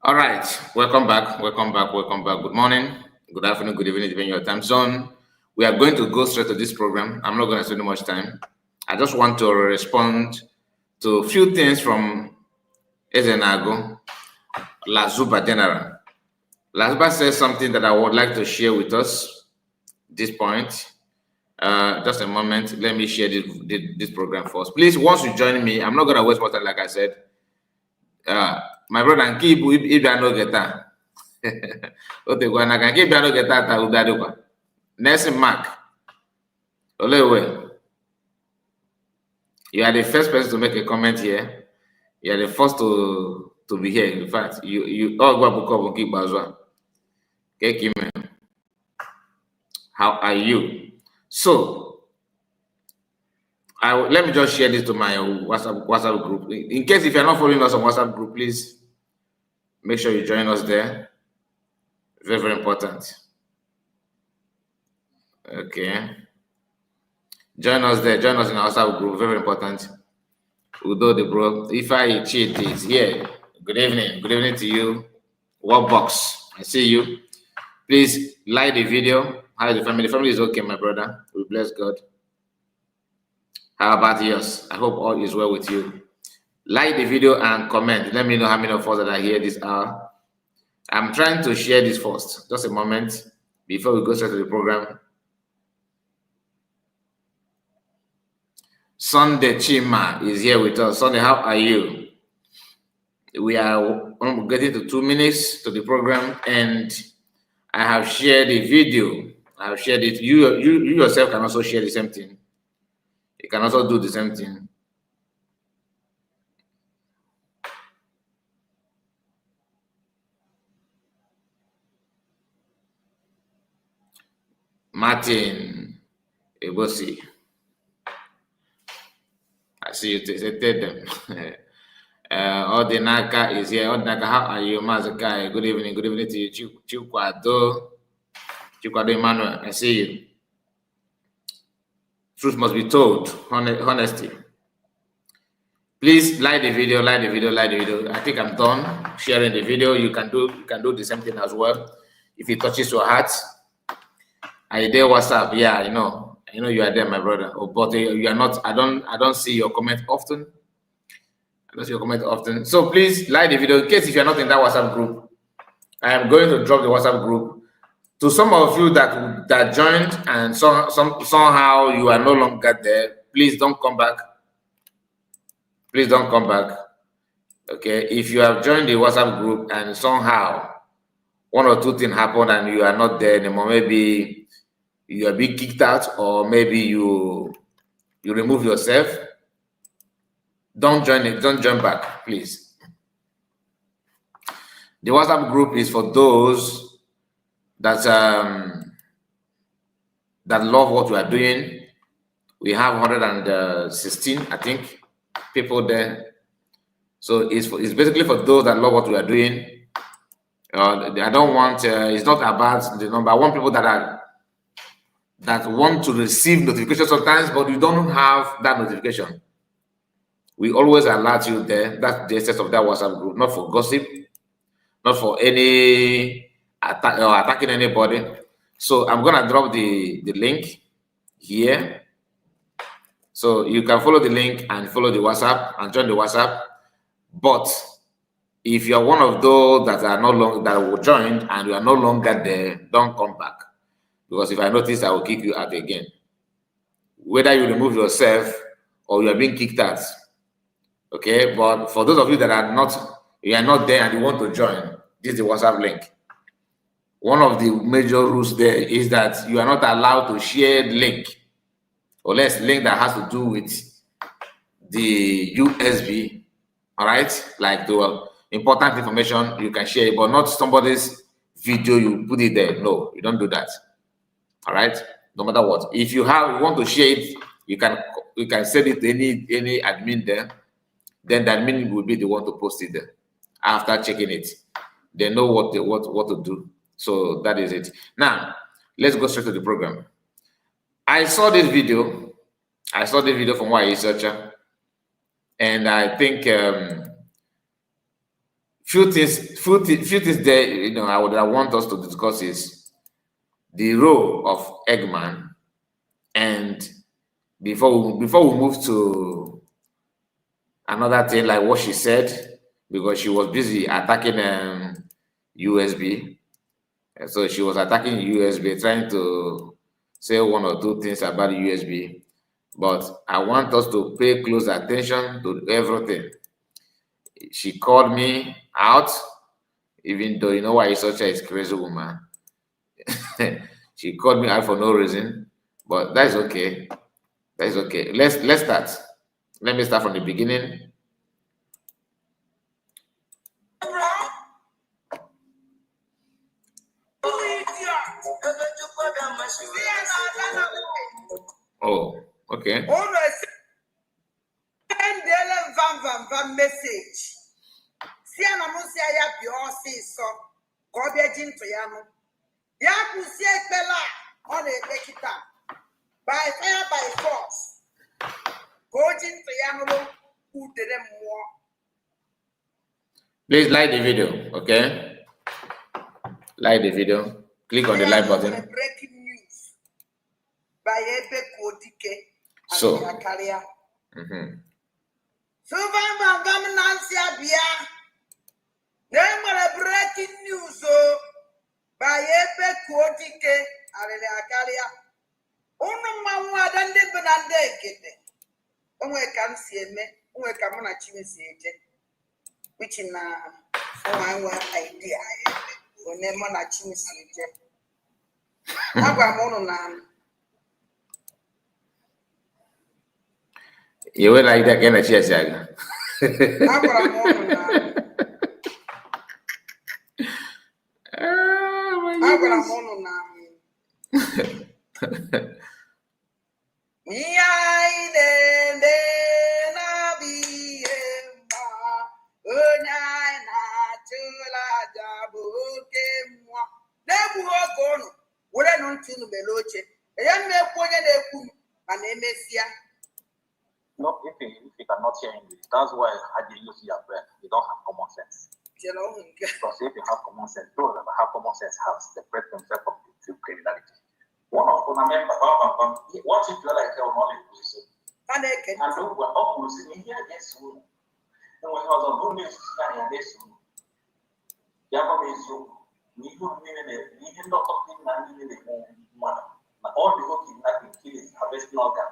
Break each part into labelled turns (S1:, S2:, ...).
S1: All right, welcome back, welcome back, welcome back. Good morning, good afternoon, good evening, depending on your time zone. We are going to go straight to this program. I'm not going to spend much time. I just want to respond to a few things from Ezenagu, Lazuba General. Lazuba says something that I would like to share with us at this point. Just a moment, let me share this program first. Please, once you join me, I'm not going to waste more time, like I said. My brother and keep if you no get that. Okay, when I can keep you no get that, I will be adequate. Next Mark. Olewe. You are the first person to make a comment here. You are the first to be here. In fact, you all go up keep as well. Okay, Kim. How are you? So let me just share this to my WhatsApp group. In case if you're not following us on WhatsApp group, please make sure you join us there. Very, very important. Okay. Join us there. Join us in our WhatsApp group. Very, very important. Udo the bro. If I cheat is here. Good evening. Good evening to you. Workbox. I see you. Please like the video. How is the family? The family is okay, my brother. We bless God. How about yours? I hope all is well with you. Like the video and comment. Let me know how many of us that are here this hour. I'm trying to share this first. Just a moment before we go straight to the program. Sunday Chima is here with us. Sunday, how are you? We are getting to 2 minutes to the program, and I have shared the video. I have shared it. You yourself can also share the same thing. You can also do the same thing. Martin Ebosi. I see you tested them. Odinaka is here. Odinaka, how are you, Mazakai? Good evening. Good evening to you, Chikwado. Chikwado Emmanuel, I see you. Truth must be told. Honesty. Please like the video, like the video, like the video. I think I'm done sharing the video. You can do the same thing as well. If it touches your heart. Are you there? WhatsApp? Yeah, I know you are there, my brother. Oh, but you are not. I don't see your comment often. I don't see your comment often. So please like the video. In case if you are not in that WhatsApp group, I am going to drop the WhatsApp group to some of you that joined and somehow you are no longer there. Please don't come back. Please don't come back. Okay, if you have joined the WhatsApp group and somehow one or two things happen and you are not there anymore, maybe you are being kicked out, or maybe you remove yourself. Don't join it. Don't join back, please. The WhatsApp group is for those that love what we are doing. We have 116, I think, people there. So it's basically for those that love what we are doing. I don't want. It's not about the number. I want people that want to receive notifications sometimes, but you don't have that notification. We always alert you there. That's the essence of that WhatsApp group, not for gossip, not for any attack or attacking anybody. So I'm gonna drop the link here, so you can follow the link and follow the WhatsApp and join the WhatsApp. But if you are one of those that are that will join and you are no longer there, don't come back. Because if I notice, I will kick you out again. Whether you remove yourself or you are being kicked out. Okay, but for those of you that are not there and you want to join, this is the WhatsApp link. One of the major rules there is that you are not allowed to share the link, unless link that has to do with the USB. All right, like the important information you can share, but not somebody's video. You put it there. No, you don't do that. All right, no matter what. If you want to share it, you can send it to any admin there. Then the admin will be the one to post it there. After checking it, they know what to do. So that is it. Now let's go straight to the program. I saw this video. From YA Searcher, and I think few things there, I want us to discuss is the role of Eggman, and before we move to another thing like what she said, because she was busy attacking USB. So she was attacking USB, trying to say one or two things about USB. But I want us to pay close attention to everything. She called me out, even though you know why such a crazy woman. She called me out for no reason, but that's okay. That's okay. Let's start. Let me start from the beginning. Oh, okay.
S2: Message. See, I'm not saying I be so. God be into yano. Ya kusie bela on a take it up. By fire by force. Go into yano who did them more.
S1: Please like the video, okay? Like the video. Click on the like button.
S2: Breaking news by Ebe Kodike.
S1: So.
S2: So, Nancy Abia. Then breaking news by Ebe Kodike. Akalia. Mama than the Benande get it. Can see me. Come on, which in my idea. When na chimisi agwa mono na
S1: yewe na ida kena chiasaga
S2: agwa mono na agwa mono na miya ide na biema onya na tula jabuke mwa nebu ogono wore no ntinu beloche eya me kwonye na ekwu ana emesia.
S3: No, if you cannot hear English, that's why how they use your brain. You don't have common sense. Because if you have common sense, those that have common sense have separate themselves from the criminality. One of them, what if you like your knowledge? And those were all losing here, yes, and when he was on good news, yes, Yabamezu, even not talking all the whole kidnapping, killing, harvesting organ,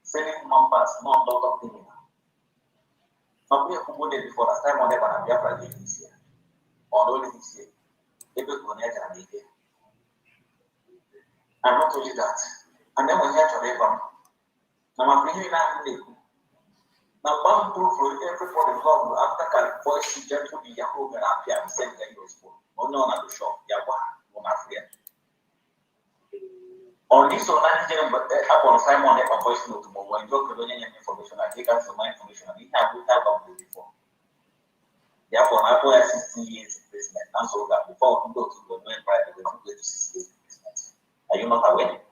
S3: selling numbers, not lot of things. But we have put it before the time on the Biafra this year, or only this year. People connect and make it. I'm not only that. And then we had to record. Now, I'm bringing that in. Now, one proof for everybody come after can voice to gentle be Yahoo and appear and send them your phone. Oh, no, not the shop. Yahoo, one African. On this one, I didn't but upon Simon a voice note when you're colonial information. I take out some information and we have before. Therefore, I go 60 years imprisonment and so that before we go to the main private, we don't go to 60 years imprisonment. Are you not aware?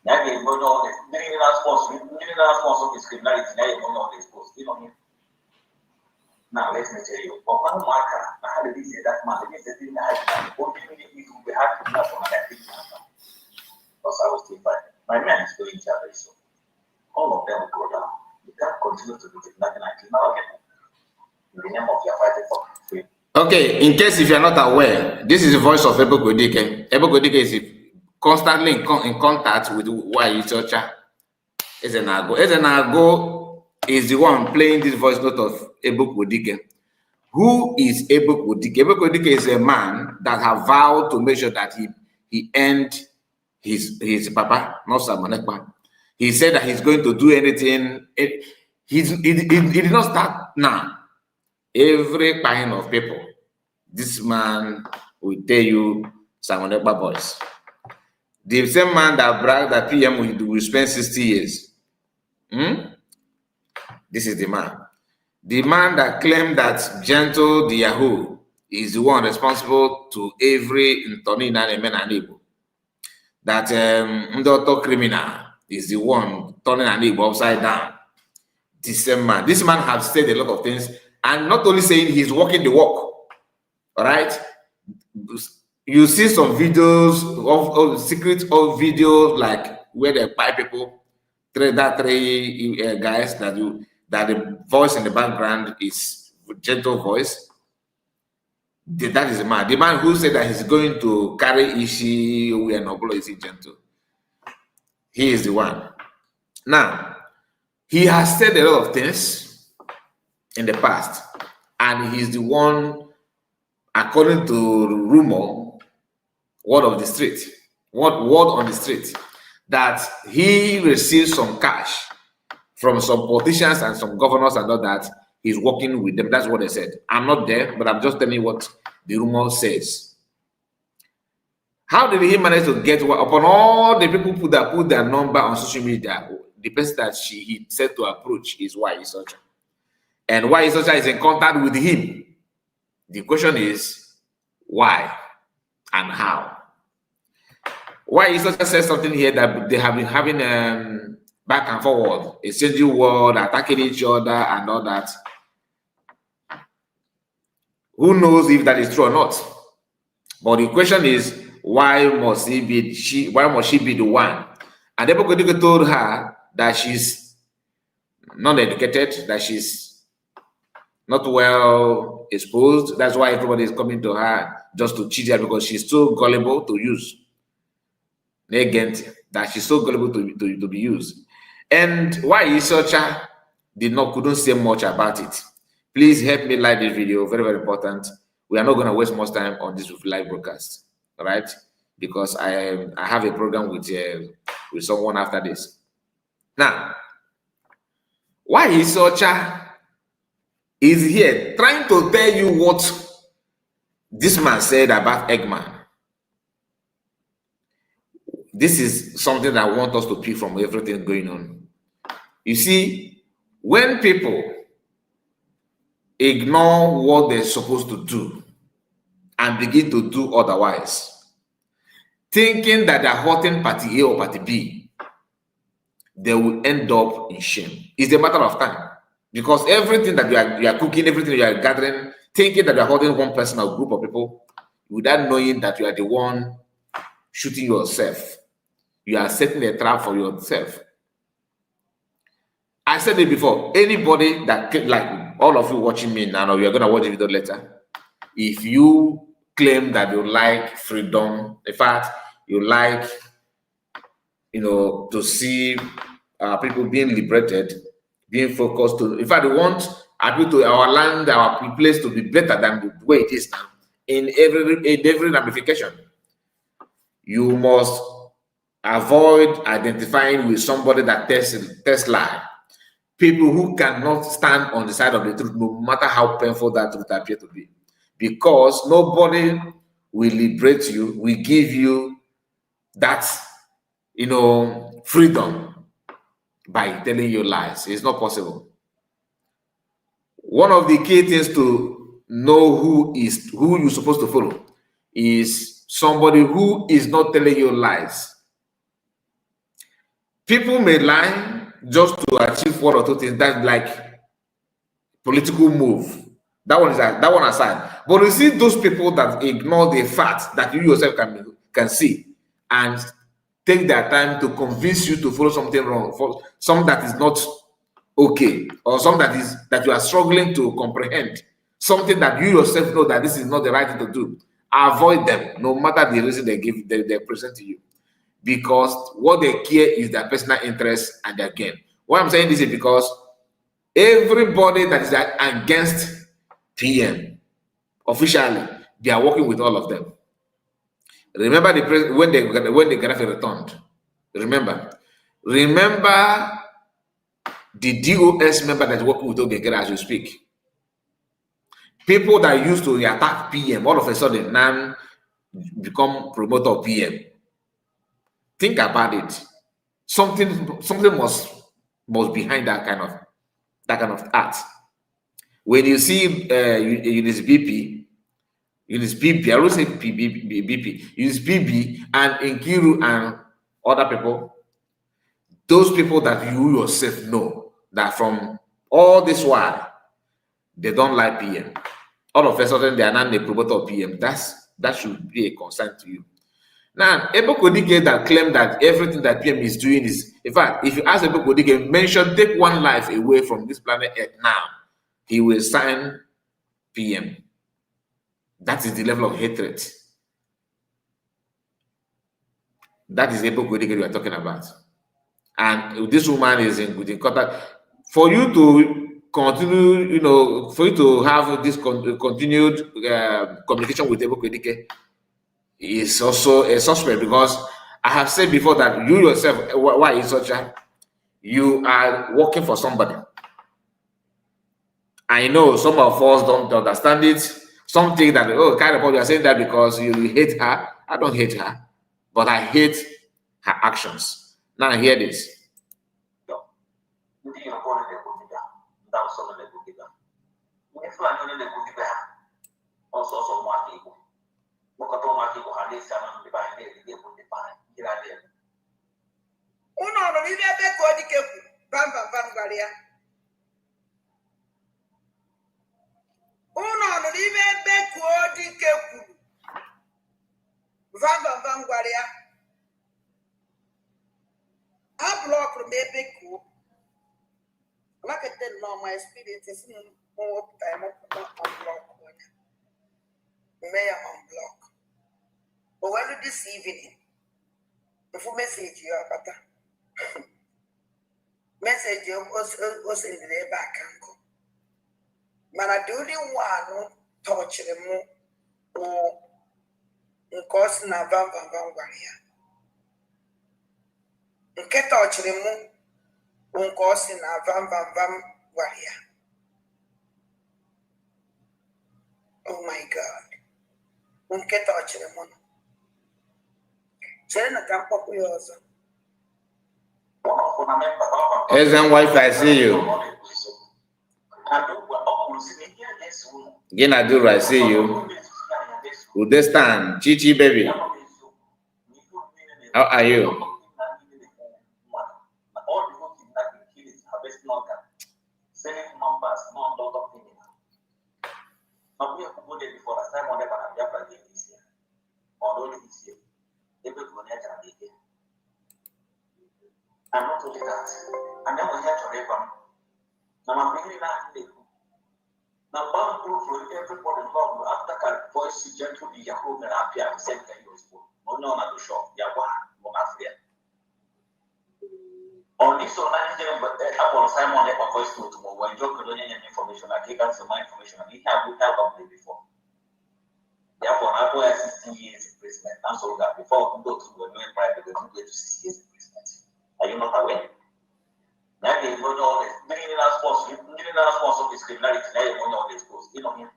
S3: Now they go all the criminal force of his criminality. Now you know all this post. You know him. Now let me tell you, for one marker, I had to say that man, it is the thing that I only we have to know from that thing. Because I was still fighting. My man is going to very soon. All of them will go down. You can't continue to do kidnapping until now again. In the name of your fighting for free.
S1: Okay, in case if you're not aware, this is the voice of Ebo Kodike. Ebo Kodike is constantly in contact with Wayi Chocha. Ezenagu. Ezenagu is the one playing this voice note of Ebo Kodike. Who is Ebo Kodike? Ebo Kodike is a man that have vowed to make sure that he earned his papa, not Samanekpa. He said that he's going to do anything. He did not start now. Every kind of people, this man will tell you Samanekpa boys. The same man that bragged that PM will spend 60 years. This is the man. The man that claimed that Gentle the Yahoo is the one responsible to every Ntonina and Igbo. That Ndoto criminal is the one turning an Igbo upside down. The same man. This man has said a lot of things And not only saying he's walking the walk, all right? You see some videos of secret of videos like where they buy people, three guys that the voice in the background is gentle voice. That is the man. The man who said that he's going to carry Ishi where Nobolo is gentle. He is the one. Now, he has said a lot of things in the past, and he's the one, according to rumor, word on the street, that he received some cash from some politicians and some governors and all that. He's working with them. That's what they said. I'm not there, but I'm just telling you what the rumor says. How did he manage to get upon all the people that put their number on social media? The person that he said to approach is Isocha. And Isocha is in contact with him. The question is why and how? Isocha says something here that they have been having back and forward, exchanging word, attacking each other, and all that. Who knows if that is true or not? But the question is, why must she be the one? And Debunking told her that she's non-educated, that she's not well exposed. That's why everybody is coming to her just to cheat her, because she's so gullible to use. That she's so gullible to be used. And why Isocha couldn't say much about it. Please help me like this video, very, very important. We are not going to waste much time on this live broadcast, all right? Because I have a program with someone after this. Now, why Isocha is here trying to tell you what this man said about Eggman. This is something that I want us to pick from everything going on. You see, when people ignore what they're supposed to do and begin to do otherwise, thinking that they're hurting party A or party B, they will end up in shame. It's a matter of time. Because everything that you are cooking, everything you are gathering, thinking that you're hurting one person or group of people, without knowing that you are the one shooting yourself. You are setting a trap for yourself. I said it before, anybody that, like all of you watching me now, or you're going to watch the video later, if you claim that you like freedom, in fact, you like, to see people being liberated, being focused to, in fact, we want our land, our place to be better than the way it is now, in every ramification. You must avoid identifying with somebody that tells lie. People who cannot stand on the side of the truth, no matter how painful that truth appears to be. Because nobody will liberate you, will give you that, freedom by telling you lies. It's not possible. One of the key things to know who you're supposed to follow is somebody who is not telling you lies. People may lie just to achieve one or two things. That's like political move. That one aside. But you see those people that ignore the fact that you yourself can see and take their time to convince you to follow something wrong, for something that is not okay, or something that you are struggling to comprehend, something that you yourself know that this is not the right thing to do. Avoid them, no matter the reason they present to you, because what they care is their personal interest and their gain. Why I'm saying this is because everybody that is against PM officially, they are working with all of them. Remember when the Gaddafi returned. Remember the DOS member that's working with Ogegere as you speak. People that used to attack PM, all of a sudden now become promoter of PM. Think about it. Something must behind that kind of act. When you see Eunice BP, I will say BP, Eunice BP and Nkiru and other people, those people that you yourself know that from all this while they don't like PM. All of a sudden, they are not the promoter of PM. That should be a concern to you. Now, Ebo Kodike that claimed that everything that PM is doing is, in fact, if you ask Ebo Kodike, mention take one life away from this planet Earth now, he will sign PM. That is the level of hatred. That is Ebo Kodike we are talking about. And this woman is in contact. For you to continue, for you to have this continued communication with Ebo Kodike is also a suspect, because I have said before that you yourself, why is such a, you are working for somebody. I know some of us don't understand it. Some think that, oh, kind of, you are saying that because you hate her. I don't hate her, but I hate her actions. Now hear this.
S2: My experience more time unblock. May unblock. But when this evening, if you message you about message you was in the back uncle. Man, I do the one touch them or in course na van warrior. In get touch them on course na van warrior. Oh my God. Un get touch them on. Chena campo yours.
S1: Ezen wife, I see you. Again, I do, I see you. Would they stand? Chichi, baby. How are you?
S3: I'm not only that. And then we had to reckon. Now I'm bringing that in. Now, one group for everybody involved after that voice gently Yahoo and appear the same thing was for. No, not the shop. Yawa, no Africa. On this online, but I want Simon a voice note tomorrow. When you're colonial information, I take out some information. We have updated before. Therefore, I go 16 years imprisonment. And so that before we go to a private, we go to 6 years imprisonment. Are you not aware? Now they know all this. Many response of this criminality. Now you know all this goes. You know him.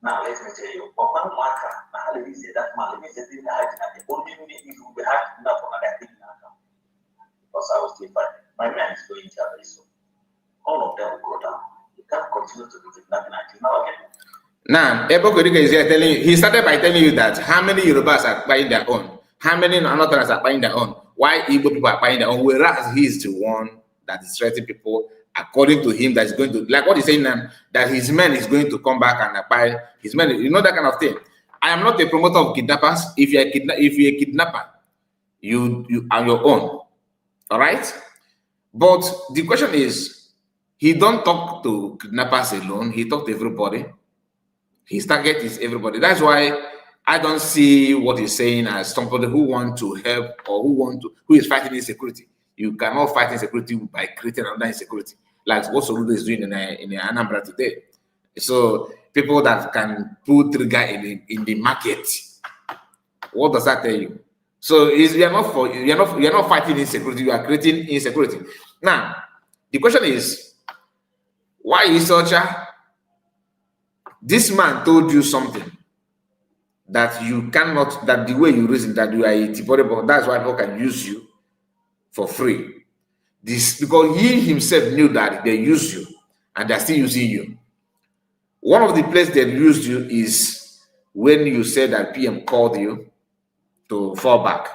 S3: Now let me tell you. One marker. Now let me say that man. Let me say that the only way if you will have enough on that thing now. Because I was still fighting. My man is going to have this. All of them will go down. You can't continue to do kidnapping until now again.
S1: Now, Ebo Kodike is here telling you. He started by telling you that how many Yorubas are buying their own. How many Northerners are buying their own? Why Igbo people are buying their own? Whereas he is the one that is threatening people, according to him, that is going to, like what he's saying now, that his men is going to come back and buy his men. You know that kind of thing. I am not a promoter of kidnappers. If you're a kidnapper, you are your own. All right? But the question is, he don't talk to kidnappers alone. He talk to everybody. His target is everybody. That's why I don't see what he's saying as somebody who want to help or who is fighting insecurity. You cannot fight insecurity by creating another insecurity, like what Soludo is doing in Anambra today. So people that can pull trigger in the market. What does that tell you? So you're not fighting insecurity. You are creating insecurity. Now the question is, why is such a? This man told you something that you cannot, that the way you reason that you are a tipple, that's why people can use you for free. This because he himself knew that they use you and they're still using you. One of the places they used you is when you said that PM called you to fall back.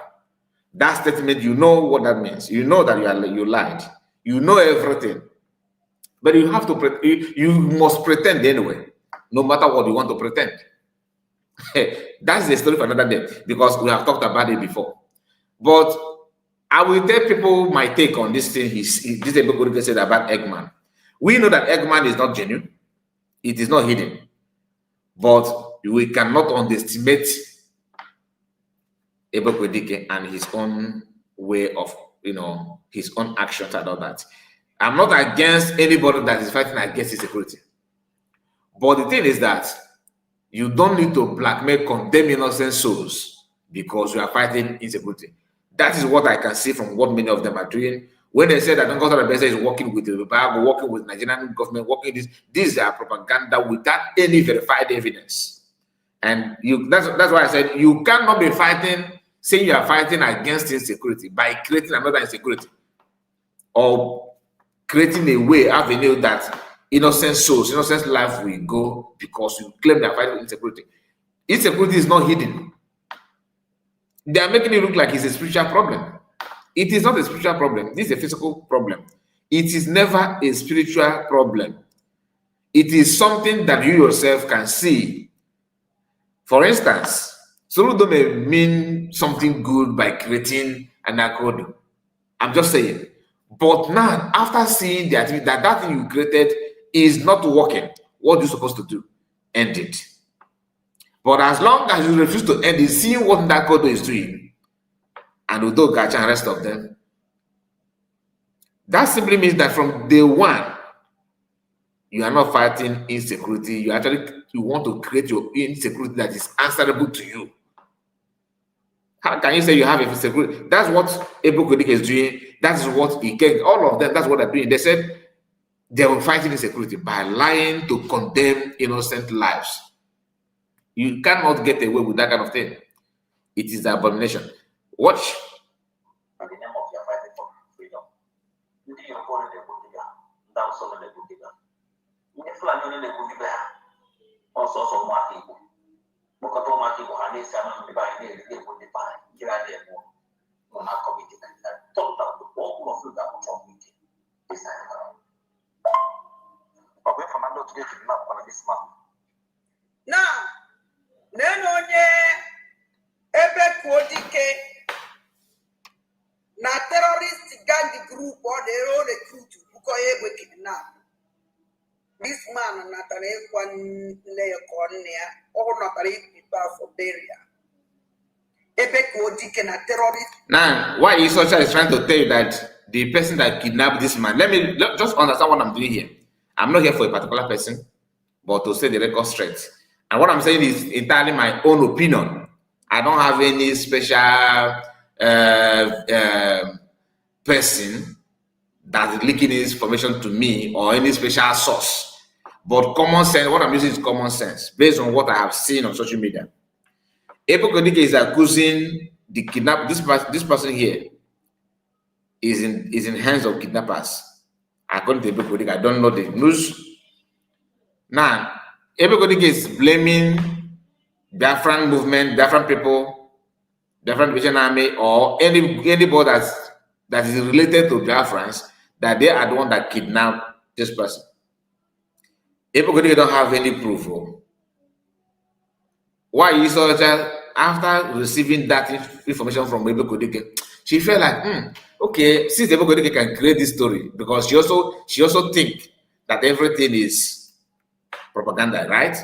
S1: That statement, you know what that means. You know that you lied. You know everything. But you have to, you must pretend anyway, no matter what you want to pretend. That's the story for another day, because we have talked about it before. But I will tell people my take on this thing. This Ezenagu said about Eggman. We know that Eggman is not genuine. It is not hidden. But we cannot underestimate Ezenagu and his own way of, his own actions and all that. I'm not against anybody that is fighting against insecurity. But the thing is that you don't need to blackmail, condemn innocent souls because you are fighting insecurity. That is what I can see from what many of them are doing. When they say that Nkota Rebese is working with the Bible, working with Nigerian government, working this is propaganda without any verified evidence. And that's why I said you cannot be fighting, saying you are fighting against insecurity by creating another insecurity or creating a way, avenue that innocent souls, innocent life will go because you claim they are fighting insecurity. Insecurity is not hidden. They are making it look like it's a spiritual problem. It is not a spiritual problem. This is a physical problem. It is never a spiritual problem. It is something that you yourself can see. For instance, Soludo may mean something good by creating an accord. I'm just saying. But now, after seeing that thing you created is not working, what are you supposed to do? End it. But as long as you refuse to end it, seeing what that code is doing, and Udo Gacha and the rest of them, that simply means that from day one, you are not fighting insecurity. You want to create your insecurity that is answerable to you. How can you say you have a insecurity? That's what Ezenagu is doing. That is what all of them, that's what they're doing. They said they were fighting insecurity by lying to condemn innocent lives. You cannot get away with that kind of thing. It is an abomination. Watch.
S3: In the name of your fighting for freedom. You think you're calling the Buddha, down some of the Buddha. You flag in the Buddha, also some Maki. Mokato Maki, and this time I'm dividing the Buddha, get out there more. On our committee, and talk about the whole of the meeting. This time. But we're from another to get kidnapped on this man.
S2: Now, Nenonye Ezenagu na terrorist gang group or their own recruit who kidnap. This man not an lay cornea or not a people for burial. Ezenagu na terrorist.
S1: Now, why Isocha is trying to tell you that the person that kidnapped this man, let me just understand what I'm doing here. I'm not here for a particular person, but to say the record straight. And what I'm saying is entirely my own opinion. I don't have any special person that is leaking this information to me or any special source. But common sense, what I'm using is common sense based on what I have seen on social media. Ezenagu is accusing the kidnap. This person here is in hands of kidnappers. According to Ezenagu, I don't know the news. Now, Ezenagu is blaming Biafran movement, Biafran people, Biafran Liberation Army, or anybody that is related to Biafrans, that they are the one that kidnapped this person. Ezenagu don't have any proof. Why is so after receiving that information from Ezenagu, she felt like, okay, since Ezenagu can create this story, because she also think that everything is propaganda, right?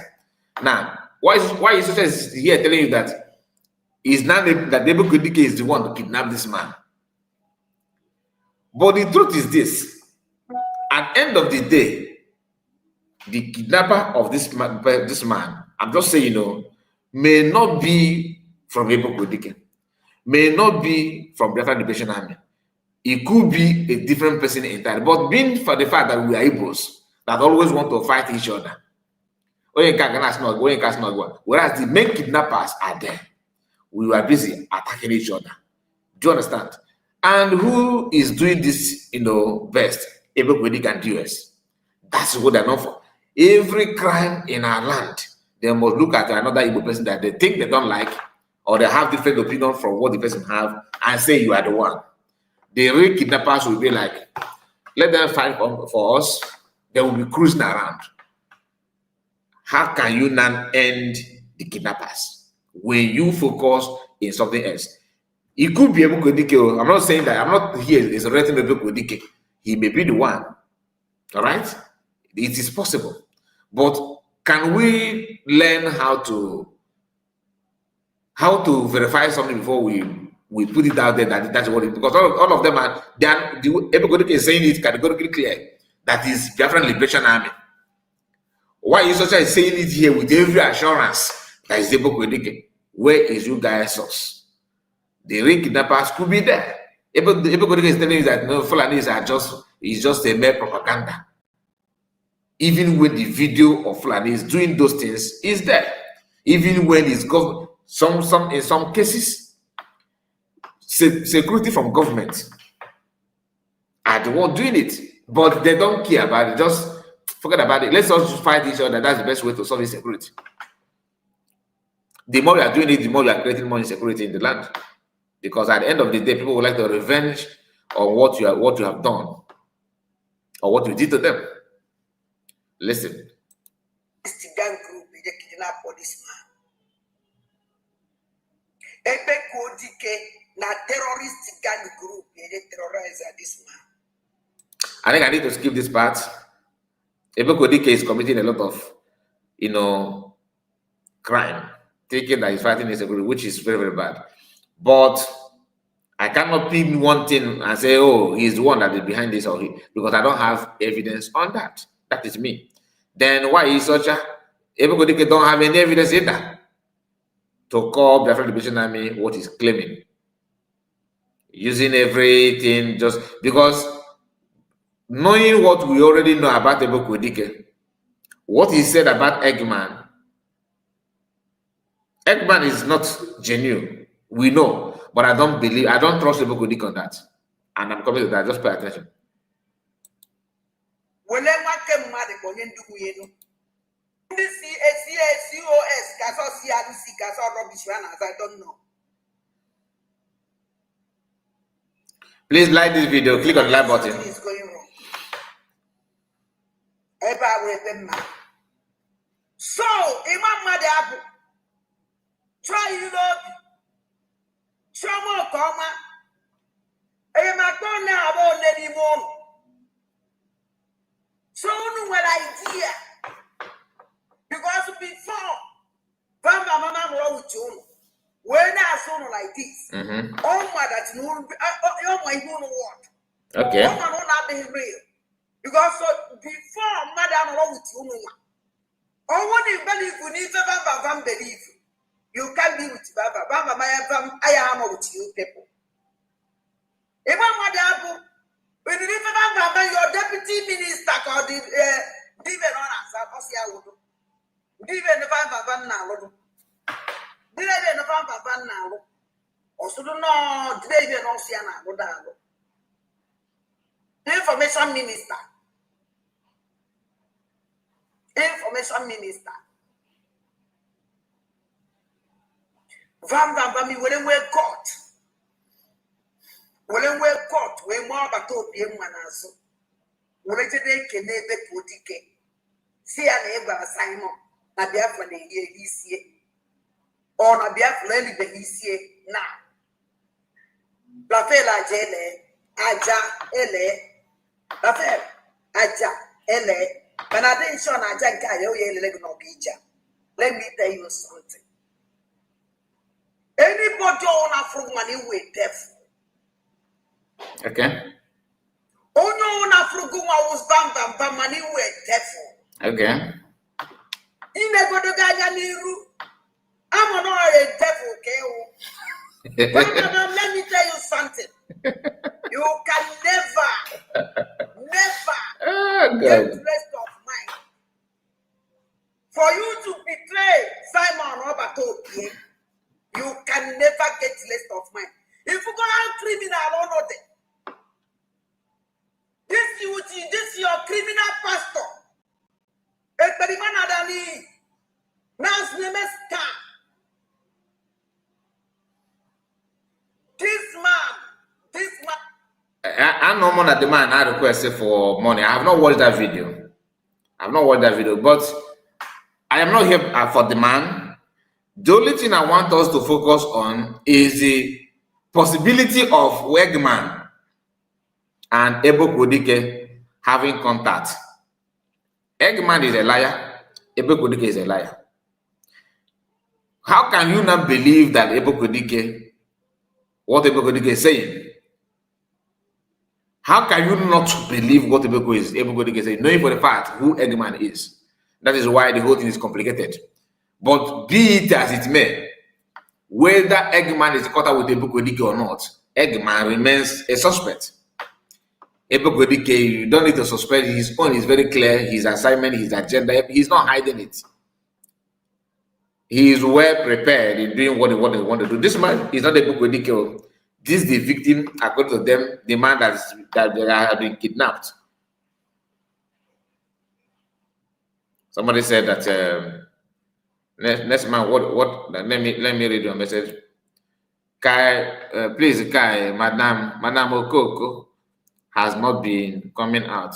S1: Now, why is here telling you that it's not that Ezenagu is the one to kidnap this man? But the truth is this: at the end of the day, the kidnapper of this man, I'm just saying, may not be from Ezenagu, may not be from Biafran Liberation Army. It could be a different person entirely. But being for the fact that we are Igbos that always want to fight each other, whereas the main kidnappers are there, we were busy attacking each other. Do you understand? And who is doing this, best? Ezenagu and US. That's what they're known for. Every crime in our land, they must look at another Igbo person that they think they don't like, or they have different opinion from what the person have, and say you are the one. The real kidnappers will be like, let them fight for us. They will be cruising around. How can you now end the kidnappers when you focus in something else? It could be Ebukodike. I'm not saying that. I'm not here resurrecting Ebukodike. He may be the one. All right? It is possible. But can we learn how to verify something before we put it out there that that's what it is? Because all of them are, Ebukodike is saying it categorically clear that is Biafran Liberation Army. Why is Socha saying it here with every assurance that is Ebukodike? Where is you guys' source? The real kidnappers could be there. Ebukodike is telling you that no, Fulanis are just a mere propaganda. Even when the video of Fulanis doing those things is there, even when it's in some cases, security from government are the one doing it, but they don't care about it. Just forget about it. Let's all just fight each other. That's the best way to solve insecurity. The more you are doing it, the more you are creating more insecurity in the land. Because at the end of the day, people would like to revenge on what you have done or what you did to them. Listen.
S2: This gang group, they kidnap for this man. Ebekodike, na terrorist gang group, they terrorize this man.
S1: I think I need to skip this part. Ebekodike is committing a lot of, crime, thinking that he's fighting insecurity, which is very, very bad. But I cannot pin one thing and say, oh, he's the one that is behind this, because I don't have evidence on that. That is me. Then why is Socha? Ebukodike don't have any evidence either to call Biafran Liberation Army what he's claiming. Using everything just because knowing what we already know about Ebukodike, what he said about Eggman is not genuine. We know, but I don't trust Ebukodike on that. And I'm coming to that. Just pay attention.
S2: I don't know.
S1: Please like this video. Click on the like button.
S2: Something is going wrong. So, Imam Madabu, try you know, Chomo Koma, Ematona about Lady Mom. So, no idea. Because before, Mama wrote you. When I saw like this, oh my, that's no, oh my, you know what?
S1: Okay.
S2: Oh my, not being real. Because so before Madam wrote you, oh, what you believe you need to believe. You can't be with Baba, I am with you people. If I'm Madam, when you live your deputy minister called the Diven on us, I'll see I would. Diven the Baba now. Did I know Papa now? Also, do not today, they don't see an information minister. Information minister. Van me, when we're caught. When we're caught, we're more about to be a manazo. When I can never put it. See an ever Simon, not there for the year this year. On a Biafra the ici now. La fela jele, aja ele, la fe, aja ele. When I didn't show aja kayo ye no bija. Let me tell you something. Anybody on a frog money with death.
S1: Okay.
S2: Oh no, on a frog was bam money with death.
S1: Okay.
S2: You never do Ganyaniru. I'm an already devil, okay? Let me tell you something. You can never get rest of mind. For you to betray Simon Robert Okie, you can never get rest of mind. If you go out criminal or not, this is your criminal pastor. Now, name is Star. This man.
S1: I know more that the man I requested for money. I have not watched that video. I've not watched that video, but I am not here for the man. The only thing I want us to focus on is the possibility of Wegman and Ebokodike having contact. Eggman is a liar. Ebokodike is a liar. How can you not believe that Ebokodike, what Ebokodike is saying? How can you not believe what Ebokodike is saying, knowing for the fact who Eggman is? That is why the whole thing is complicated. But be it as it may, whether Eggman is caught up with Ebokodike or not, Eggman remains a suspect. Ebokodike, you don't need to suspect. His own is very clear. His assignment, his agenda, he's not hiding it. He is well prepared in doing what he want to do. This man is not Ebokodike. This is the victim, according to them, the man that has been kidnapped. Somebody said that next man, what? Let me read your message. Kai, please, Kai, Madam Okoko has not been coming out.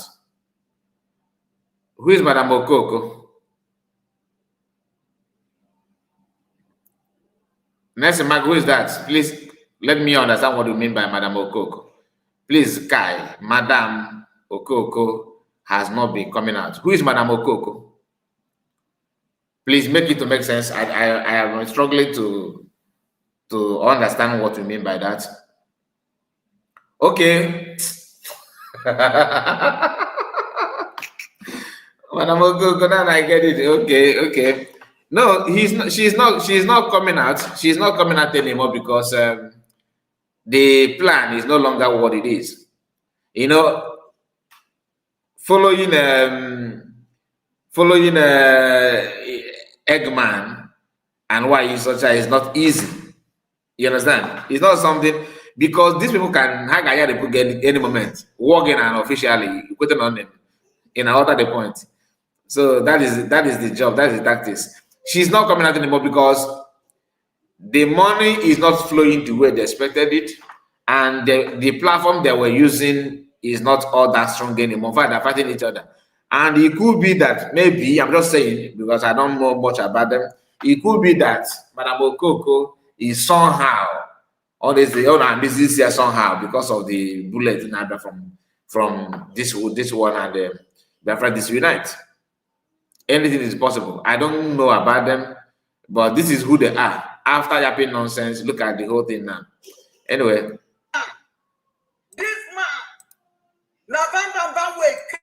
S1: Who is Madam Okoko? Next man, who is that? Please let me understand what you mean by Madam Okoko. Please, Kai, Madam Okoko has not been coming out. Who is Madam Okoko? Please make it to make sense. I am struggling to understand what you mean by that. Okay. Madam Okoko, now I get it. Okay. No, she's not coming out. She's not coming out anymore because the plan is no longer what it is. You know, following Eggman and why he's such is not easy. You understand? It's not something because these people can hang out any moment, walking and officially putting on them in order the point. So that is the job, that is the tactics. She's not coming out anymore because the money is not flowing the way they expected it, and the platform they were using is not all that strong anymore. In fact, they're fighting each other. And it could be that maybe, I'm just saying because I don't know much about them, it could be that Madam Okoko is somehow, this is here somehow because of the bullet from this one and their friend disunite. Anything is possible. I don't know about them, but this is who they are. After yapping nonsense, look at the whole thing now. Anyway.
S2: This man, November week.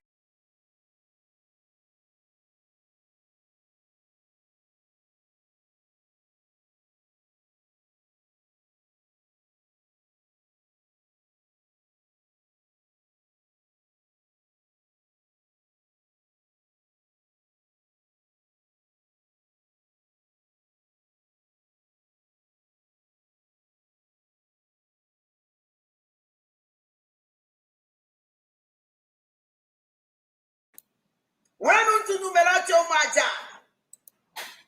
S2: When unto numeracho maja,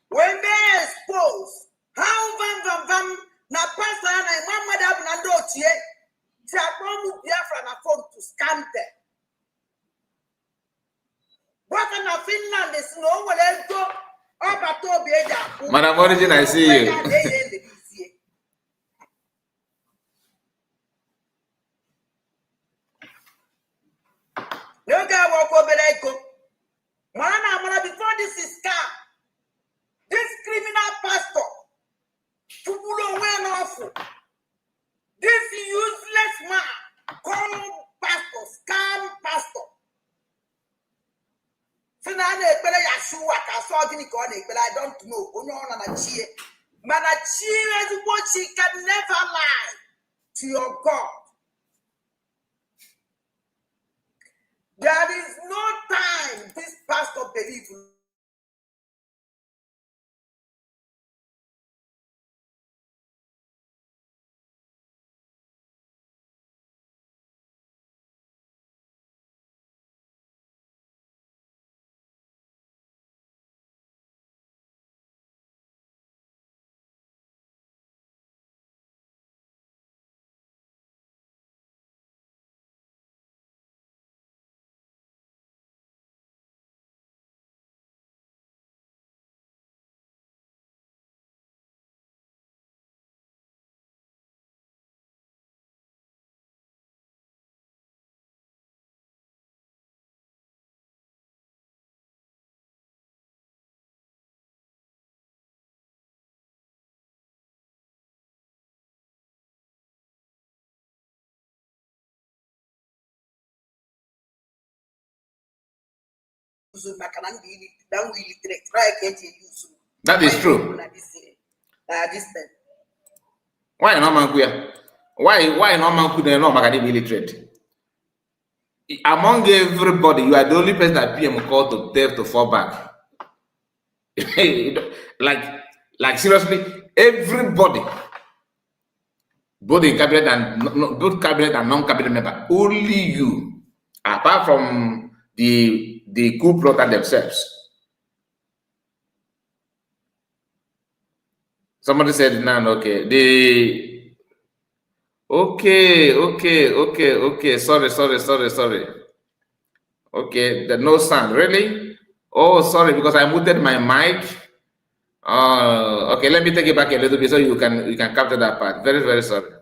S2: when they expose how vam na pastor na mama da na dotie, Japamu Biafra na phone to scam them. What in Finland is no one else go up at Toby.
S1: Madam Origin, I see you.
S2: No guy walk over there go. Mana, before this is scam, this criminal pastor, Tubulo went off. This useless man called pastor, scam pastor. So now I don't know. Manachie is what she can never lie to your God. There is no time this pastor believes.
S1: That is true. Why no man queer? Why no man could no man be illiterate? Among everybody, you are the only person that PM called to tell to fall back. like seriously, everybody, both in cabinet and both cabinet and non-cabinet member, only you, apart from the coup plotter themselves. Somebody said, "No, okay, okay. Sorry. Okay, the no sound, really? Oh, sorry, because I muted my mic. Okay, let me take it back a little bit so you can capture that part. Very, very sorry.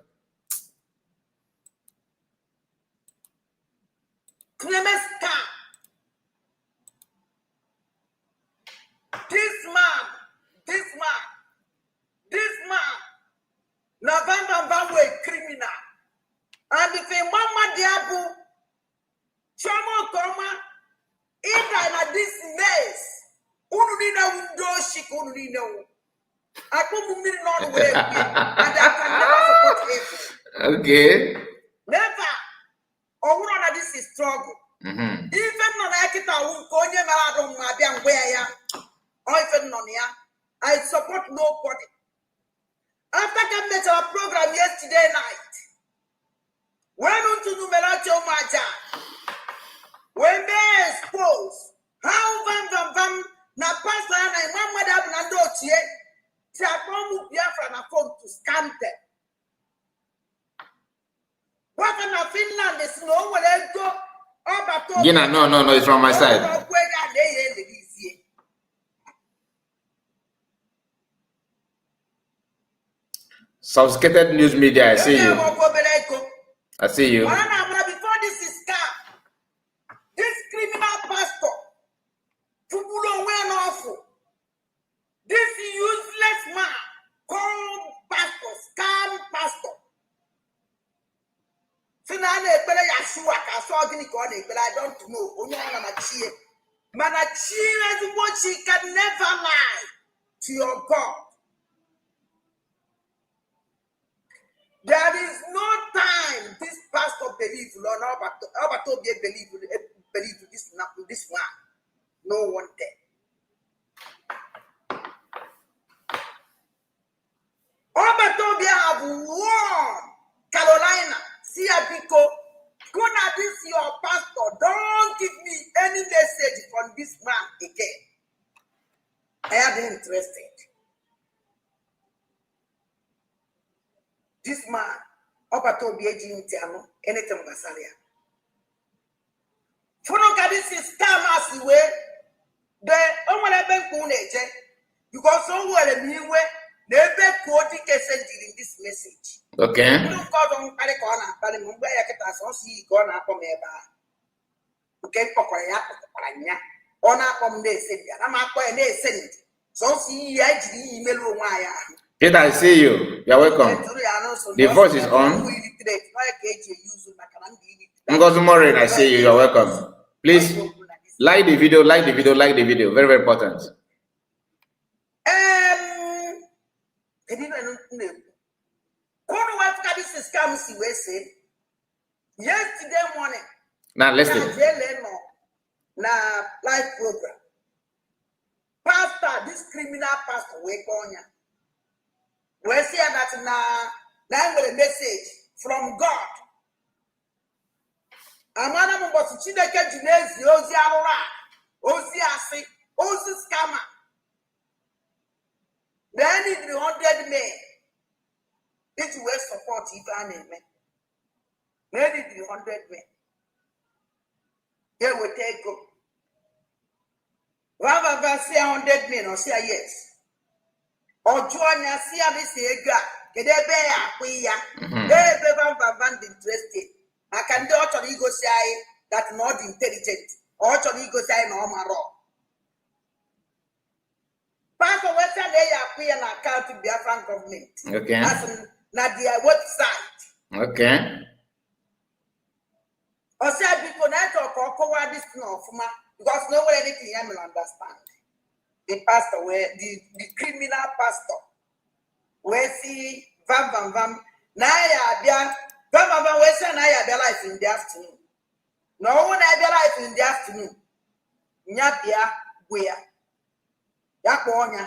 S2: November a criminal. And if a mama diabu, Chama Toma, in this mess, Unina window, she couldn't know. I couldn't mean not way, and I can never support him.
S1: Okay.
S2: Never. Or one of this is struggle. Even on Akita, who call you Madam Mabian where or even on ya, I support nobody. After coming to our program yesterday night, when to Numeracho Maja, when they expose how Van na pastor and Mamma Nadoche, Tapamu Biafra na phone to scam them. What in Finland is no one go over.
S1: Gina, no, it's from my side. Sophisticated news media, I see you. I see you.
S2: Before this is scam, this criminal pastor, this useless man called pastor, scam pastor. So now I don't know. Manachi is what she can never lie to your God. There is no time this pastor believe, Lord, about to believe this one. No one there. Obatobia have won Carolina, Siabiko. Gonna this your pastor. Don't give me any message from this man again. I am interested. This man, Obatobia Jintiano, anything Basaria. For this is Tamas way. The Omalabek because somewhere a new way. Never quoting in this message.
S1: Okay.
S2: You don't call on Palicona, but in Mumbai, I can see gone up on me. Okay, Papa, on up on this, I'm up when they send it. So see, I email wire.
S1: Peter, I see you. You're welcome. The voice is on. Ngozi Morin, I see you. You're welcome. Please like the video. Very, very important.
S2: Yesterday morning.
S1: Now listen.
S2: Now live program. Pastor, this criminal pastor, we see that now with a message from God. Amana mbosi Chineke jinezi ozi arụra, ozi asị, ozi scammer. They need 100 men. This will support if I name it. They need 100 men. They will take go. Rather than say 100 men or say yes. Or join us here, they say, get a bear, they be interested. I can do auto ego say that not intelligent. Auto ego say no more. Pastor Western they are an account to Biafran government.
S1: Okay.
S2: As na their website.
S1: Okay.
S2: Or say people that talk or this no because no one anything I will understand. The pastor, where the criminal pastor, where see vam. Now vam where say now you life in the afternoon. No one I life in the afternoon. Nyapia where. Yakonya.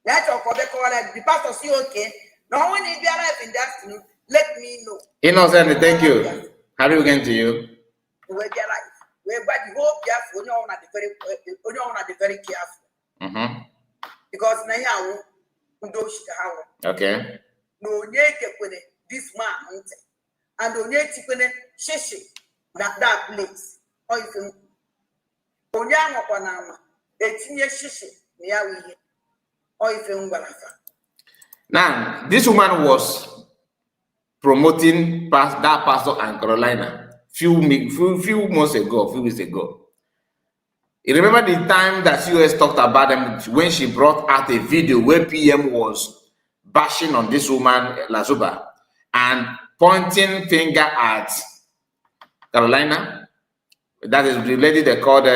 S2: That's for the pastor see okay. No one is alive in the afternoon. Let me know.
S1: Innocent, thank you. Happy weekend to you.
S2: We're alive. We're the whole careful. Only on the very careful. Because now we don't how.
S1: Okay.
S2: No this man and onye shishi that place. Or if you onye anokwana etinye shishi near we or if you
S1: Now, this woman was promoting that pastor and Carolina few months ago, few weeks ago. You remember the time that COS talked about them when she brought out a video where PM was bashing on this woman, Lazuba, and pointing finger at Carolina. That is the lady they called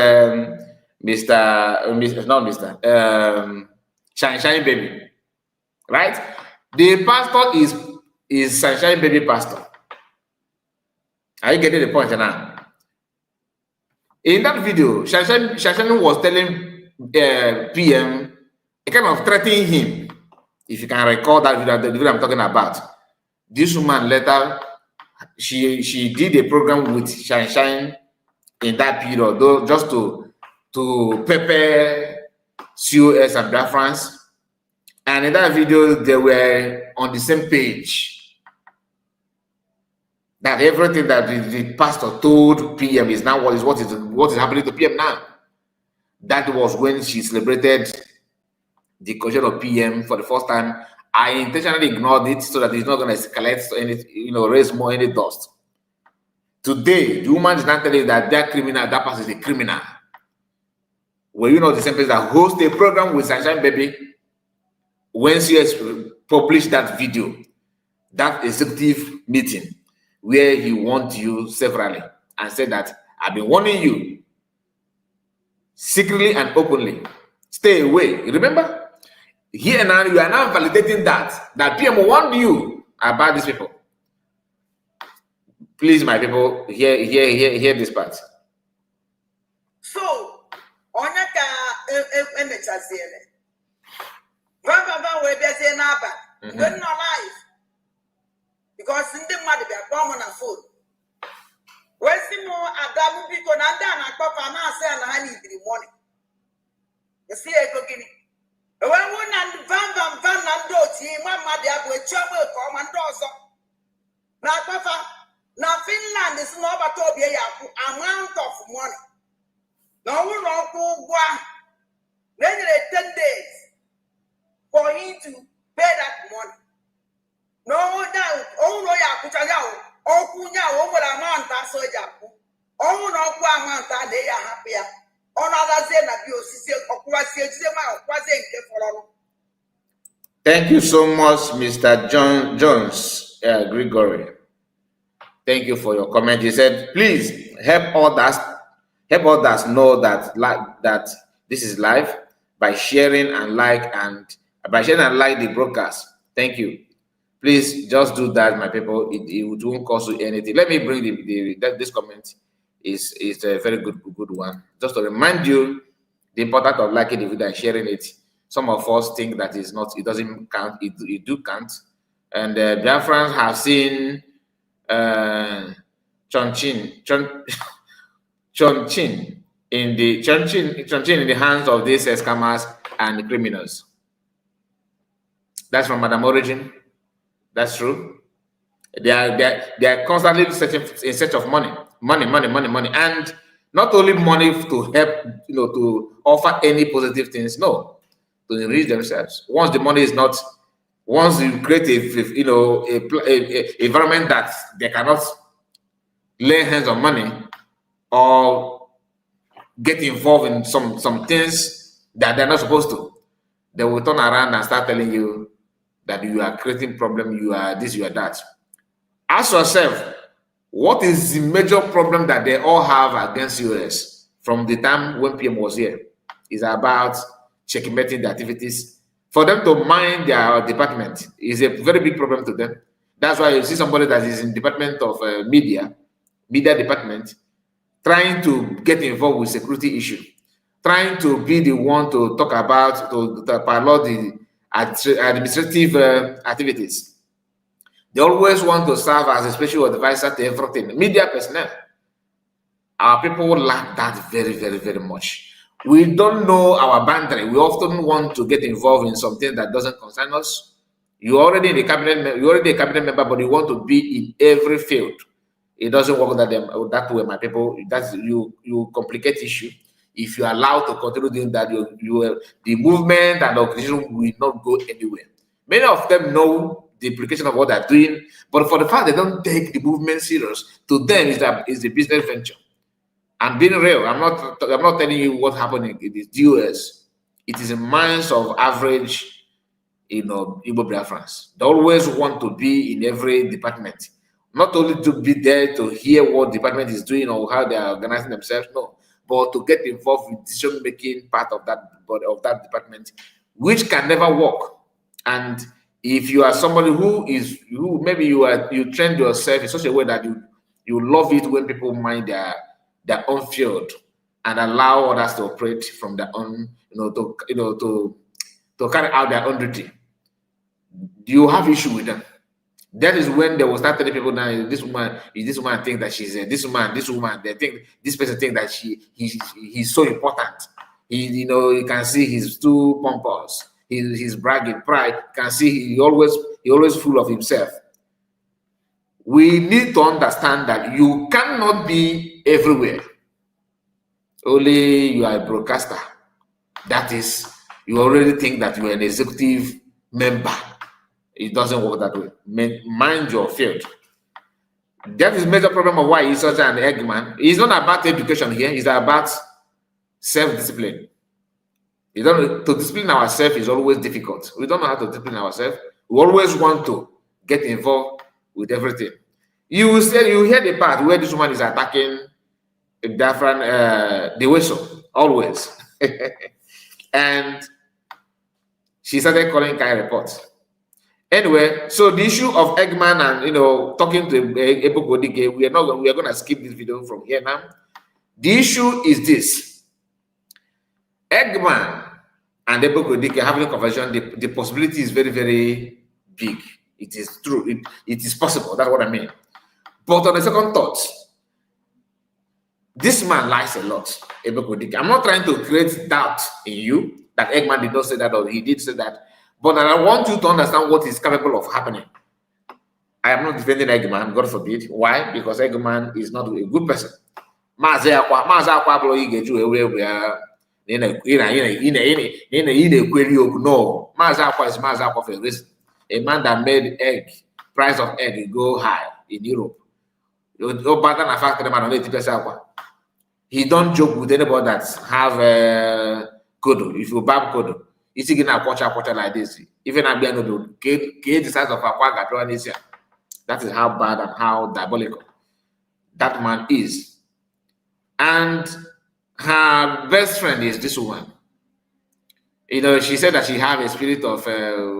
S1: Shine Baby. Right? The pastor is Sunshine Baby pastor. Are you getting the point now? In that video, Shine was telling PM, kind of threatening him. If you can recall that video, the video I'm talking about. This woman later, she did a program with Shine in that period, though, just to pepper COS and Biafrans. And in that video, they were on the same page. That everything that the pastor told PM is now what is happening to PM now. That was when she celebrated the culture of PM for the first time. I intentionally ignored it so that it's not going to escalate to any, raise more any dust. Today, the woman is not telling you that that person is a criminal. Well, the same person that hosts a program with Sunshine Baby. When CS published that video, that executive meeting, where he warned you severally and said that I've been warning you secretly and openly, stay away. Remember? Here now you are now validating that PM warned you about these people. Please, my people, hear this part.
S2: So, we be say naba. Don't know life. Because in the mother be born on a food. Where's the more Adamu because Nanda and Papa now say and honey in the morning. You see a cooking. When one and van and doti, my mother will trouble come and dozo. Now Papa, now Finland is not about to be a amount of money. No one will go. Then 10 days. For him to pay that money. No doubt, oh no, ya kuchaya, oh kunya, oh what amount I saw ya. Oh no, amount they are happier. On other say that you see,
S1: thank you so much, Mr. Jones Gregory. Thank you for your comment. He said, please help others know that this is live by sharing and like the broadcast. Thank you. Please just do that, my people. It won't cost you anything. Let me bring this comment is a very good one. Just to remind you the importance of liking the video and sharing it. Some of us think that it doesn't count. It do count. And Biafrans have seen Chonchin in the hands of these scammers and criminals. That's from Madam Origin. That's true. They are constantly in search of money, and not only money to help, to offer any positive things. No, to enrich themselves. Once you create a environment that they cannot lay hands on money or get involved in some things that they're not supposed to, they will turn around and start telling you that you are creating problem, you are this, you are that. Ask yourself, what is the major problem that they all have against US? from the time when PM was here. It's about checkmating the activities. For them to mind their department is a very big problem to them. That's why you see somebody that is in department of media department, trying to get involved with security issue, trying to be the one to talk about, to pilot the administrative activities. They always want to serve as a special advisor to everything. Media personnel, our people lack that very, very, very much. We don't know our boundary. We often want to get involved in something that doesn't concern us. You're already a cabinet member, but you want to be in every field. It doesn't work that way, my people. That's you complicate issue. If you are allowed to continue doing that, the movement and the organization will not go anywhere. Many of them know the implication of what they're doing, but for the fact they don't take the movement serious, to them is a business venture. I'm being real. I'm not telling you what happened in the US. It is a minds of average, Igbo Biafrans. They always want to be in every department. Not only to be there to hear what department is doing or how they are organizing themselves, no, but to get involved with decision-making part of that department, which can never work. And if you are somebody who maybe you trained yourself in such a way that you love it when people mind their own field and allow others to operate from their own, to carry out their own duty, you have issue with them. That is when they will start telling people, now this woman think that she's this woman. They think this person think that he's so important. You can see he's too pompous. He's bragging, pride. You can see he always full of himself. We need to understand that you cannot be everywhere. Only you are a broadcaster. That is, you already think that you are an executive member. It doesn't work that way. Mind your field. That is major problem of why he's such an eggman. It's not about education here. It's about self-discipline. To discipline ourselves is always difficult. We don't know how to discipline ourselves. We always want to get involved with everything. You hear the part where this woman is attacking the whistle, always. And she started calling Kai reports. Anyway, so the issue of Eggman and talking to Eboko, we are going to skip this video from here now. The issue is this: Eggman and Eboko having a conversation. The possibility is very, very big. It is true. It is possible. That's what I mean. But on the second thought, this man lies a lot. Eboko, I'm not trying to create doubt in you that Eggman did not say that or he did say that. But I want you to understand what is capable of happening. I am not defending Eggman, God forbid. Why? Because Eggman is not a good person. No. Mazakwa is Mazakwa for a reason. A man that made price of egg go high in Europe. He don't joke with anybody that have kodo. If you bab kodo, it's gonna quarter like this. Even I'm going to get the size of a that is how bad and how diabolical that man is. And her best friend is this woman. She said that she have a spirit of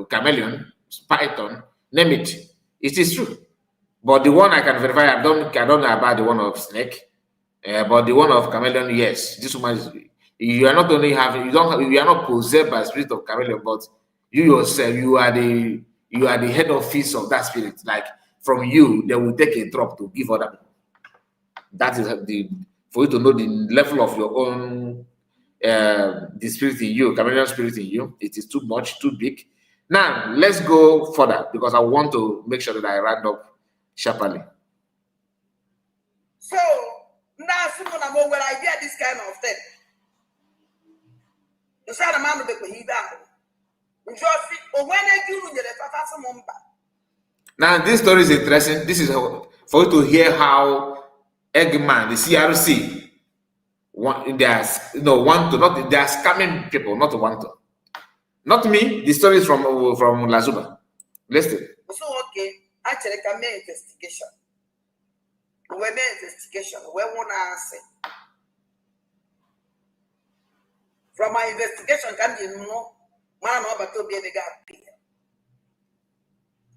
S1: chameleon, python, name it. It is true. But the one I can verify, I don't know about the one of snake, but the one of chameleon, yes. This woman is. You are not only you are not possessed by the spirit of chameleon, but you yourself, you are the head office of that spirit. Like from you, they will take a drop to give other people. That is for you to know the level of your own the spirit in you, chameleon spirit in you. It is too much, too big. Now let's go further because I want to make sure that I round up sharply.
S2: So now someone when I hear this kind of thing.
S1: Now this story is interesting. This is for you to hear how Eggman, the CRC, they are scamming people, not want to. Not me. The story is from Lazuba. Listen.
S2: So okay, actually, can make investigation. We make investigation. We want to answer. From my investigation, can you know, man, over to be a big up.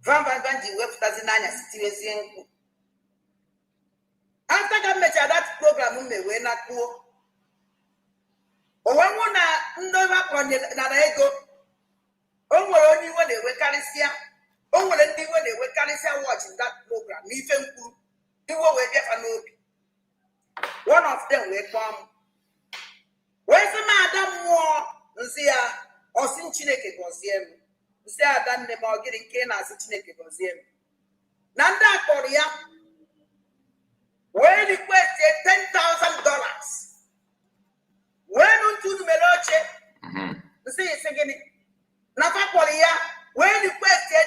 S2: Van Vanji Web Tazinania situation. After I met that program, we were not poor. Or one never on the Narego. Oh, only when they were Calicia. Oh, when they were Calicia watching that program, even you were get a note. One of them will come. Where's the madam war? Zia or Sinchineke was here. Say I done them all getting Kena Sinchineke was here. Nanda Korea. When requested $10,000. When unto Meloche, say it's again. Nafa Korea, when requested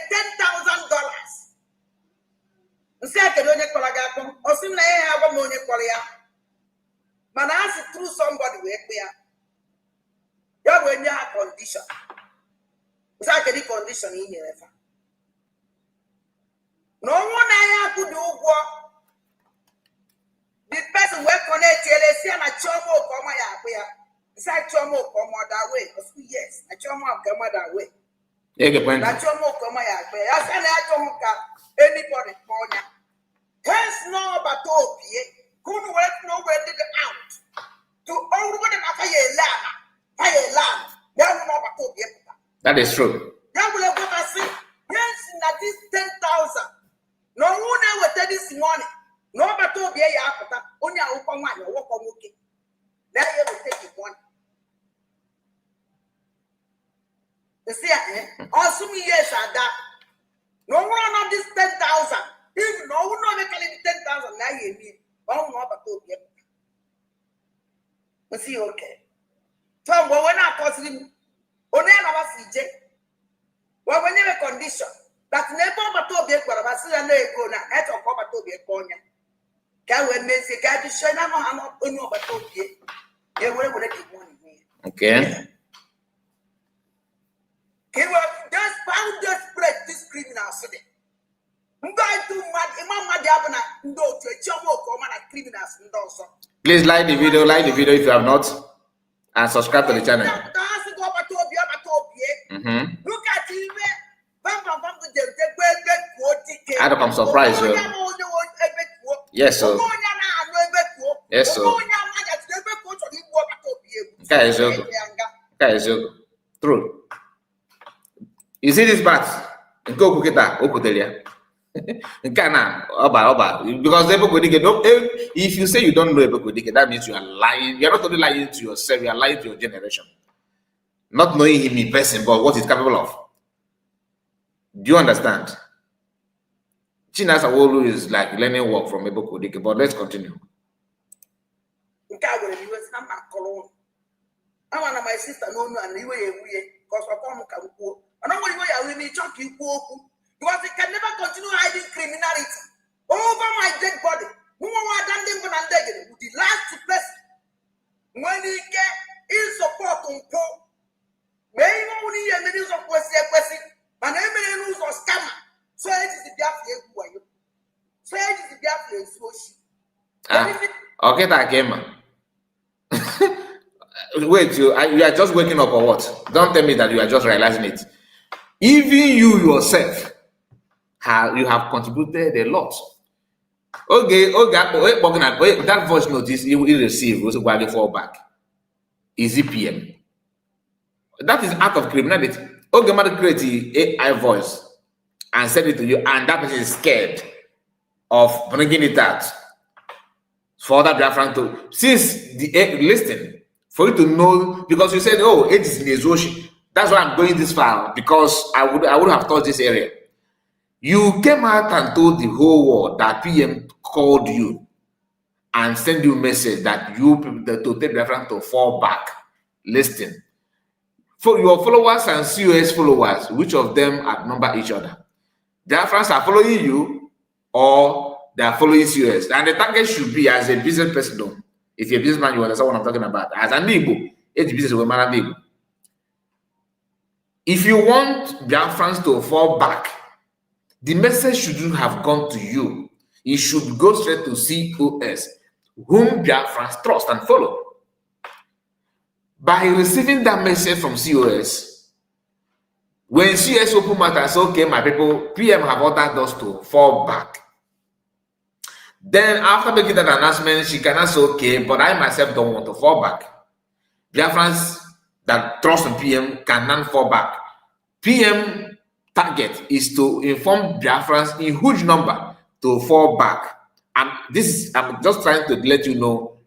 S2: $10,000. Say I can only Kolagapon, or soon I have a money Korea. Man, I ask it through somebody where we are. You when you have condition. It's like any condition in here. No one I could do what the person will connect they see and a chomo come here. It's like chomo come that way. Yes, a chomo come that way. That chomo come here. As I don't anybody for you. Hence no but who work nowhere did it out to all what the pay a land.
S1: That is true.
S2: That will have what say. Yes, that is 10,000. No one ever tell this morning. No but to be a yapata, only a open one, or walk on looking. There you will take it one. You see, also me yes at that. No one of this 10,000. Even no one of the 10,000 now you mean. Oh, no, but to be a see, okay. So, when I cause him, only another CJ. Well, when you have a condition that never but to be a Barabasilla go now, at or cover to be a corner. Can we make a guy to show them how much but to be? You will let it one here.
S1: Okay.
S2: He will just found just spread this criminal today.
S1: Please like the video if you have not, and subscribe to the channel.
S2: Look at him.
S1: I'm surprised. Yes, sir. Yes, sir. True. You see this part? Go kukita, okutelia. Because if you say you don't know Ebekodike, that means you are lying. You are not only lying to yourself, you are lying to your generation. Not knowing him in person, but what he's capable of. Do you understand? Chinas Awolu is like learning work from Ebekodike, but let's continue.
S2: I want my sister no and you because I come I don't want you chuck you because they can never continue hiding criminality over my dead body. Who are done them and the last person when he get in support on poor. Maybe only a minute of question, and every news of scammer. So it is the Biafra. So it is the Biafra.
S1: Okay, that came. Wait, you are just waking up or what? Don't tell me that you are just realizing it. Even you yourself, you have contributed a lot. Okay, that voice notice you will receive also while you fall back. Is it PM? That is act of criminality. Okay, man, create the AI voice and send it to you, and that person is scared of bringing it out for that Biafran to since the listen. For you to know, because you said, oh, it is in Ezoshi. That's why I'm going this far, because I would have touched this area. You came out and told the whole world that PM called you and sent you a message that to take reference to fall back. Listen. For your followers and COS followers, which of them outnumber each other? Their friends are following you or they are following COS. And the target should be as a business person, though. If you're a businessman, you understand what I'm talking about. As an Igbo, it's business with man Igbo. If you want Biafrans to fall back, the message shouldn't have gone to you. It should go straight to COS, whom Biafrans trust and follow. By receiving that message from COS, when CS open matter, say, okay, my people, PM have ordered us to fall back. Then after making that announcement, she cannot say, okay, but I myself don't want to fall back. Biafrans that trust in PM cannot fall back. PM target is to inform Biafrans in huge number to fall back. And I'm just trying to let you know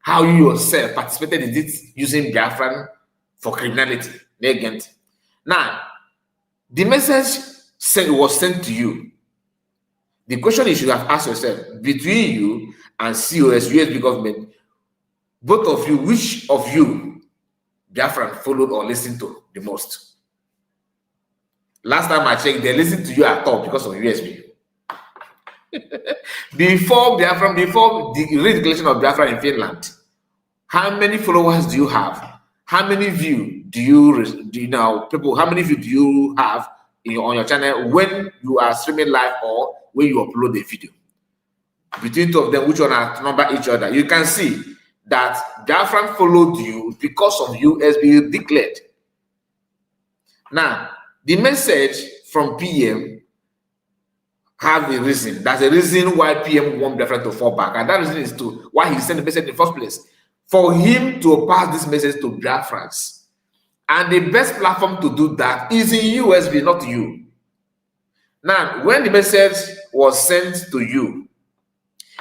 S1: how you yourself participated in this using Biafran for criminality. Now, the message was sent to you. The question you should have asked yourself, between you and COS, USB government, both of you, which of you Biafran followed or listened to the most? Last time I checked, they listened to you at all because of USB. Before the redeclaration of Biafra in Finland, how many followers do you have? How many views do you how many views do you have on your channel when you are streaming live or when you upload a video? Between two of them, which one are number each other? You can see that Biafran followed you because of USB declared. Now, the message from PM have a reason. That's a reason why PM want Biafran to fall back. And that reason is why he sent the message in the first place. For him to pass this message to Biafrans. And the best platform to do that is in USB, not you. Now, when the message was sent to you,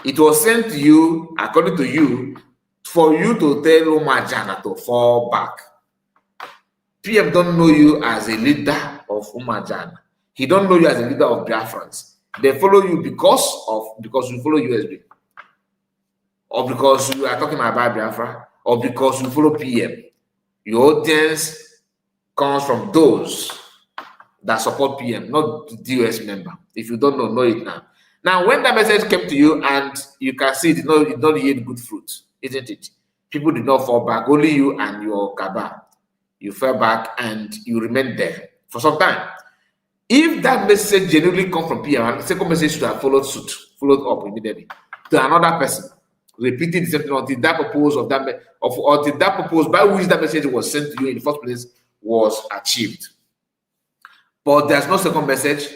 S1: it was sent to you, according to you, for you to tell Umajana to fall back. PM don't know you as a leader of Umajana. He don't know you as a leader of Biafrans. They follow you because you follow USB. Or because you are talking about Biafra, or because you follow PM. Your audience comes from those that support PM, not the US member. If you don't know it now. Now, when that message came to you and you can see it not yield good fruit, isn't it? People did not fall back, only you and your Kaba. You fell back and you remained there for some time. If that message genuinely comes from PM, the second message should have followed up immediately to another person, repeating the same thing until that purpose by which that message was sent to you in the first place was achieved. But there's no second message.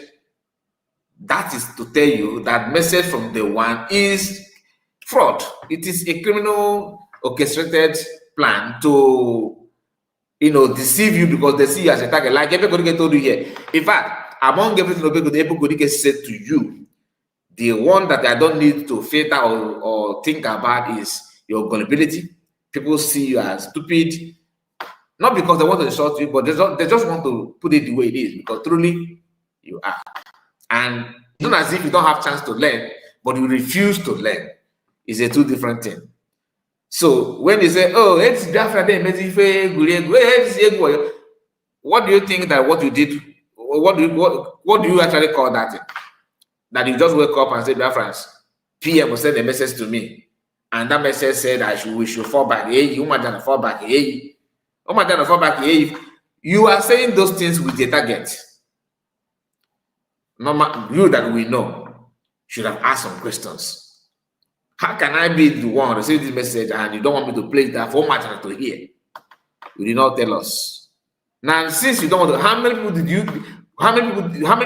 S1: That is to tell you that message from the one is fraud. It is a criminal orchestrated plan to deceive you because they see you as a target. Like everybody told you here. In fact, among everything everybody said to you, the one that I don't need to filter or think about is your gullibility. People see you as stupid, not because they want to insult you, but they just want to put it the way it is, because truly you are. And it's not as if you don't have chance to learn, but you refuse to learn. It's a two different thing. So when you say, oh, it's Biafra, what do you think that what you did, what do you actually call that thing? That you just wake up and say, Biafrans, PM will send a message to me, and that message said we should fall back. Hey, you might fall back. Hey, you might fall back. Hey, you are saying those things with a target. You that we know should have asked some questions. How can I be the one to receive this message and you don't want me to play that for Umajana to hear? You did not tell us. Now, since you don't want to, how many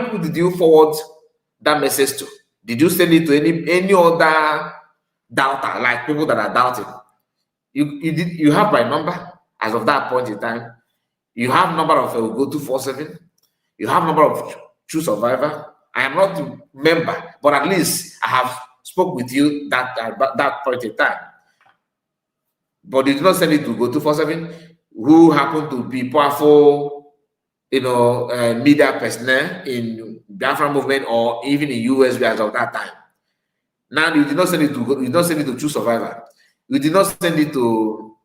S1: people did you forward that message to? Did you send it to any other doubter, like people that are doubting? You have my number as of that point in time. You have number of Go247. You have number of True Survivor. I am not a member, but at least I have spoke with you that point in time. But you did not send it to Go247, who happen to be powerful, media personnel in Biafra movement or even in USB as of that time. Now you did not send it to True Survivor. You did not send it to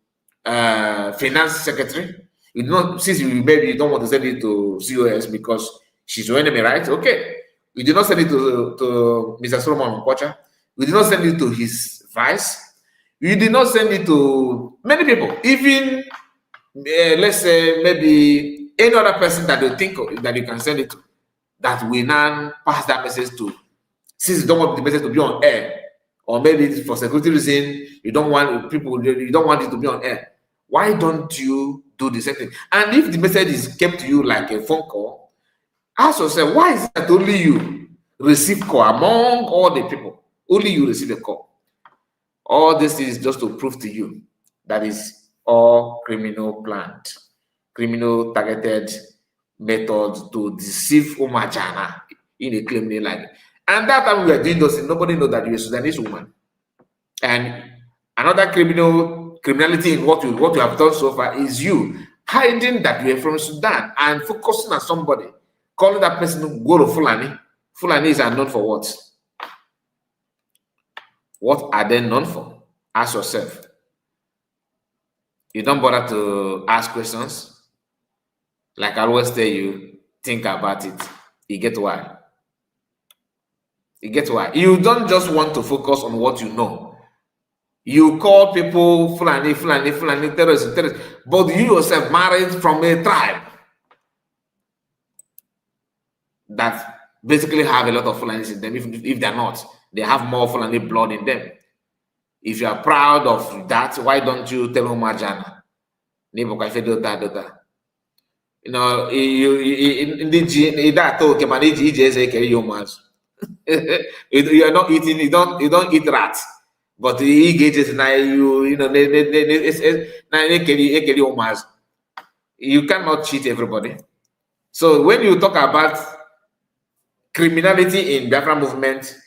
S1: Finance Secretary. You did not, since maybe you don't want to send it to COS because she's your enemy, right? Okay. You did not send it to Mr. Solomon Mpocha. You did not send it to his vice. You did not send it to many people, even let's say maybe any other person that you think of, that you can send it to, that we now pass that message to. Since you don't want the message to be on air, or maybe for security reason, you don't want it to be on air. Why don't you do the same thing? And if the message came to you like a phone call, ask yourself, why is it that only you receive call among all the people? Only you receive a call. All this is just to prove to you that is all criminal planned, criminal targeted methods to deceive Umajana in a claim they like. And that time we were doing those things, nobody knows that you're a Sudanese woman. And another criminality in what you have done so far is you hiding that you are from Sudan and focusing on somebody, calling that person go to Fulani. Fulanis are known for what? What are they known for? Ask yourself. You don't bother to ask questions. Like I always tell you, think about it. You get why? You get why? You don't just want to focus on what you know. You call people Fulani, terrorists, but you yourself married from a tribe that basically have a lot of Fulanis in them. If they're not, they have more Fulani blood in them. If you are proud of that, why don't you tell Umajana? You know, in the that okay, man, you are not eating, you don't eat rats, but he gauges now you know you cannot cheat everybody. So when you talk about criminality in Biafra movement,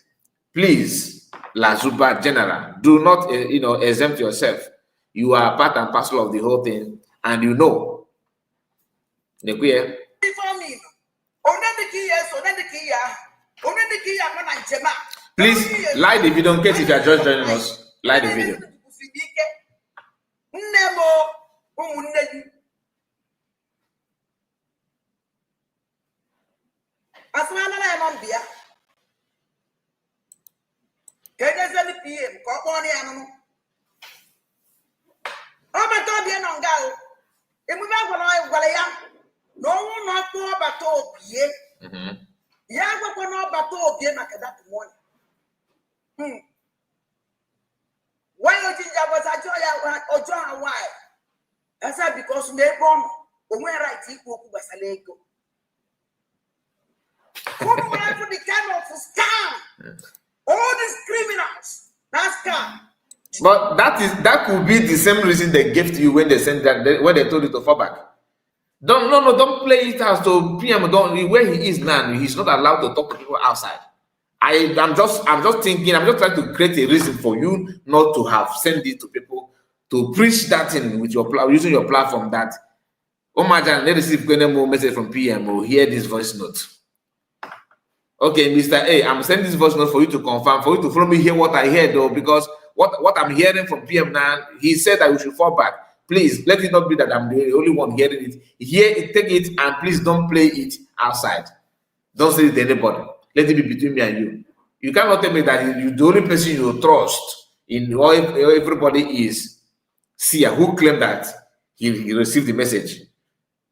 S1: please, Lazuba General, do not exempt yourself. You are part and parcel of the whole thing, and you know. Please like the video in case if you are just joining us. Like the video.
S2: Why you think I was a joy? Why? I said because they bomb when right equal to Basalego. Who know for the kind of scam? All these criminals, that's scam.
S1: But that could be the same reason they gave to you when they sent that when they told you to fall back. Don't play it as to PM. Where he is now, he's not allowed to talk to people outside. I'm just thinking, I'm just trying to create a reason for you not to have sent it to people to preach that in with your using your platform that Omajan, let us see if any more message from PM or hear this voice note. Okay, Mr. A, I'm sending this voice note for you to confirm, for you to follow me hear what I heard though, because what I'm hearing from PM now, he said that we should fall back. Please let it not be that I'm the only one hearing it. Hear it, take it, and please don't play it outside. Don't say it to anybody. Let it be between me and you. You cannot tell me that you the only person you trust in all everybody is Sia, who claimed that he received the message.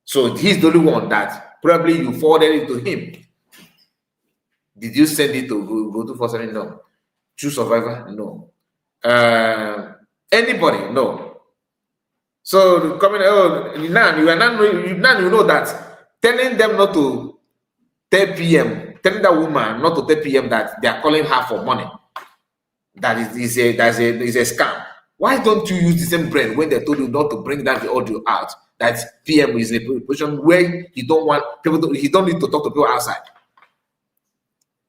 S1: So he's the only one that probably you forwarded it to him. Did you send it to go to Foster? No. True survivor? No. Anybody? No. So coming now you know that telling them not to tell PM, telling that woman not to tell PM that they are calling her for money, that is a scam. Why don't you use the same brain when they told you not to bring that the audio out? That PM is in a position where he don't want people he don't need to talk to people outside.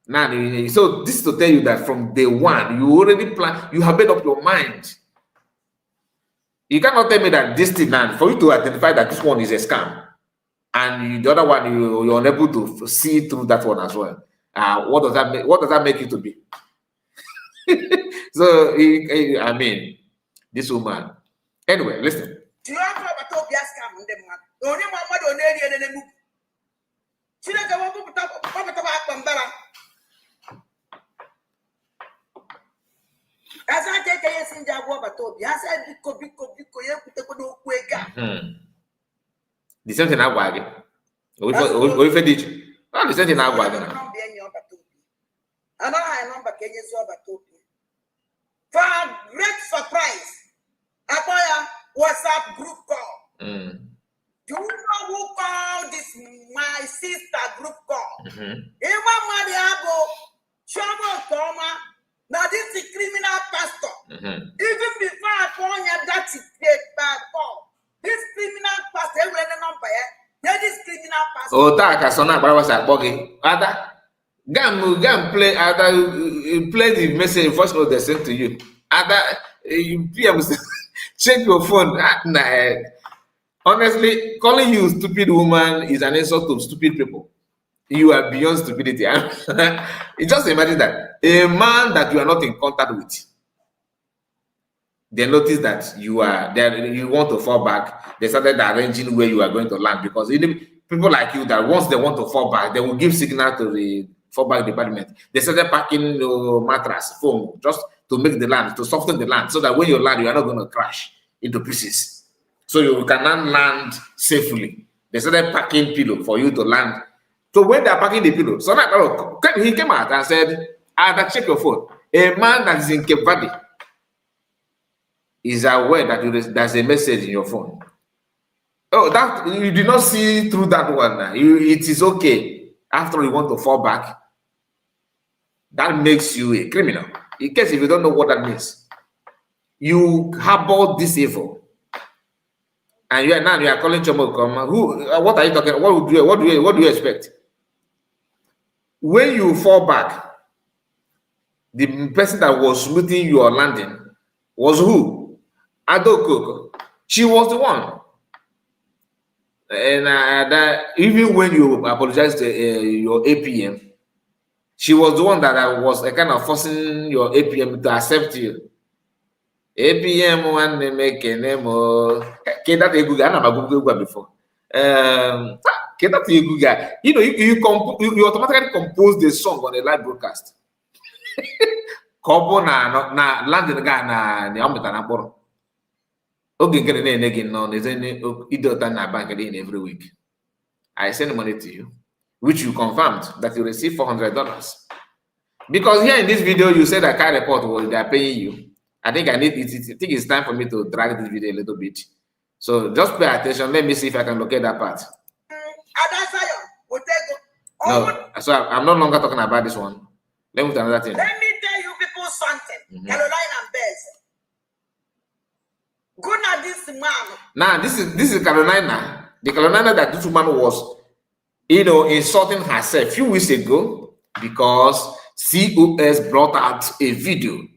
S1: Now, so this is to tell you that from day one, you already plan, you have made up your mind. You cannot tell me that this thing, man, for you to identify that this one is a scam, and the other one you're unable to see through that one as well. What does that make? What does that make you to be? So I mean, this woman. Anyway, listen.
S2: As I take a yes in Jaguar, I said,
S1: The same thing I wagon. We fed it. The same thing I wagon.
S2: And I number Kenya's over. For great surprise, Apoya, WhatsApp group call.
S1: Mm.
S2: Do you know who called this my sister group call?
S1: Mm-hmm.
S2: Now this is criminal pastor.
S1: Mm-hmm.
S2: Even before I call him, that's a great bad call. This criminal pastor, that is criminal pastor.
S1: Oh, that I saw now, but I was like, okay, Ada, go and play. Ada, play the message voice note they sent to you. Ada, you check your phone. Nah, honestly, calling you stupid woman is an insult to stupid people. You are beyond stupidity. Just imagine that a man that you are not in contact with, they notice that you are there, you want to fall back. They started arranging where you are going to land because people like you that once they want to fall back, they will give signal to the fallback department. They started packing mattress, foam, just to make the land, to soften the land, so that when you land, you are not going to crash into pieces. So you can land safely. They started packing pillow for you to land. So when they are packing the pillow, so now he came out and said, "Ada, check your phone. A man that is in Cape Verde is aware that there's a message in your phone." Oh, that you did not see through that one. It is okay. After you want to fall back, that makes you a criminal. In case if you don't know what that means, you harbor this evil. And you are calling Chomo. What are you talking? What do you expect? When you fall back, the person that was smoothing your landing was who? Adoko. She was the one. And even when you apologized to your APM, she was the one that was kind of forcing your APM to accept you. APM one make a name that a good guy before. You know, you automatically compose the song on a live broadcast. Kobo na landing guy na omita na kporo. Oge nke na-ene gị nọ na-eze idota na bank every week. I send money to you, which you confirmed that you received $400. Because here in this video, you said that car report they are paying you. I think it's time for me to drag this video a little bit. So just pay attention. Let me see if I can locate that part. No, so I'm no longer talking about this one. Let me move to another thing.
S2: Let me tell you people something. Caroline and Bez. Good at this man.
S1: Now this is Carolina. The Carolina that this woman was, insulting herself a few weeks ago because COS brought out a video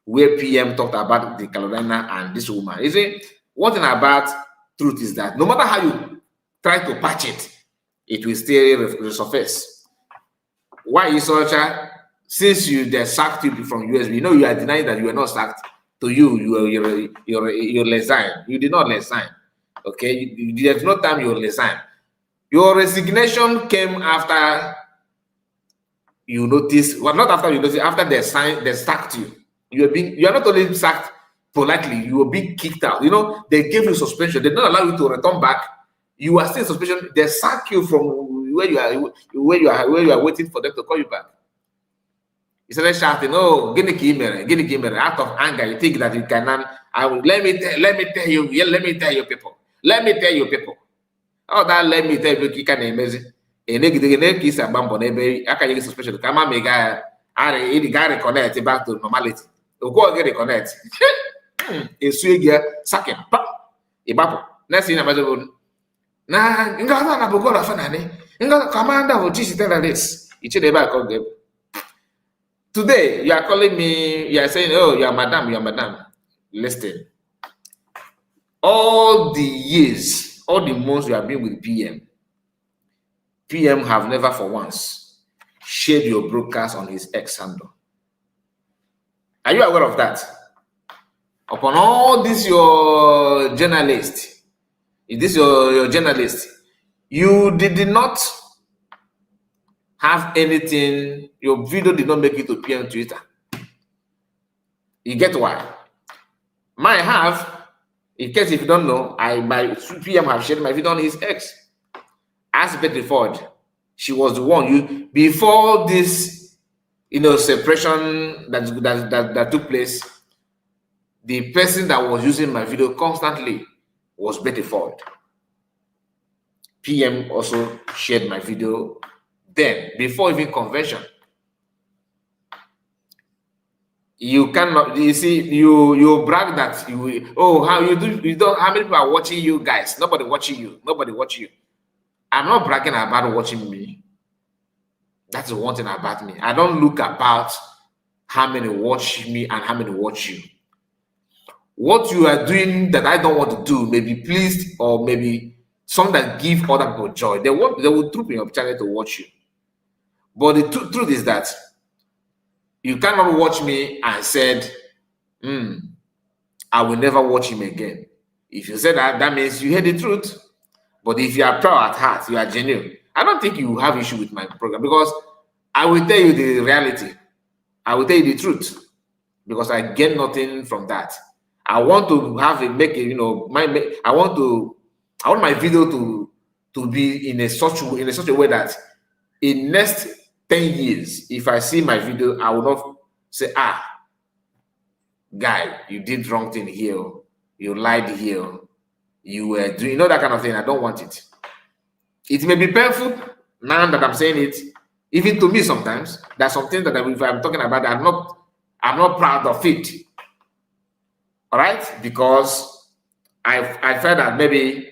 S1: where PM talked about the Carolina and this woman. You see, one thing about truth is that no matter how you try to patch it, it will still resurface. Why is such a, since they sacked you from USB, you are denying that you are not sacked. To you're resigned. You did not resign. Okay, there's no time you resign. Your resignation came after you notice. Well, not after you notice. After they sacked you. You are not only sacked politely. You were being kicked out. They gave you suspension. They don't allow you to return back. You are still in suspension. They sack you from where you are waiting for them to call you back. He started shouting, "Oh, get the camera!" Out of anger, you think that you cannot. Let me tell you people. Oh, that let me tell you, you can imagine. A negative is a bump on every. I can use special. Come on, mega. I reconnect back to normality. Go get reconnect. A swig sucking. Ibapo. Next thing about na ingana na bogola fanane. Ingana commander will teach you this. It's a back of them. Today, you are calling me, you are saying, "Oh, you are madam. Listen. All the years, all the months you have been with PM have never for once shared your broadcast on his X handle. Are you aware of that? Upon all this, your journalist, you did not have anything, your video did not make it to PM Twitter. You get why? Might have, in case if you don't know, my PM have shared my video on his X. Ask Betty Ford. She was the one before this separation that took place. the person that was using my video constantly was Bettyford. PM also shared my video then, before even convention. You cannot, you see, you brag that you, oh, how you do, you don't, how many people are watching you guys? Nobody watching you. Nobody watching you. I'm not bragging about watching me. That's the one thing about me. I don't look about how many watch me and how many watch you. What you are doing that I don't want to do may be pleased, or maybe some that give other people joy. They will troop in your channel to watch you. But the truth is that you cannot watch me and said, I will never watch him again. If you say that, that means you hear the truth. But if you are pure at heart, you are genuine, I don't think you have issue with my program, because I will tell you the reality. I will tell you the truth, because I get nothing from that. I want to have a I want my video to be in such a way that in next 10 years, if I see my video, I will not say, guy, you did wrong thing here, you lied here, you were doing, that kind of thing. I don't want it. It may be painful now that I'm saying it, even to me sometimes. There's something that if I'm talking about, I'm not proud of it. All right, because I felt that maybe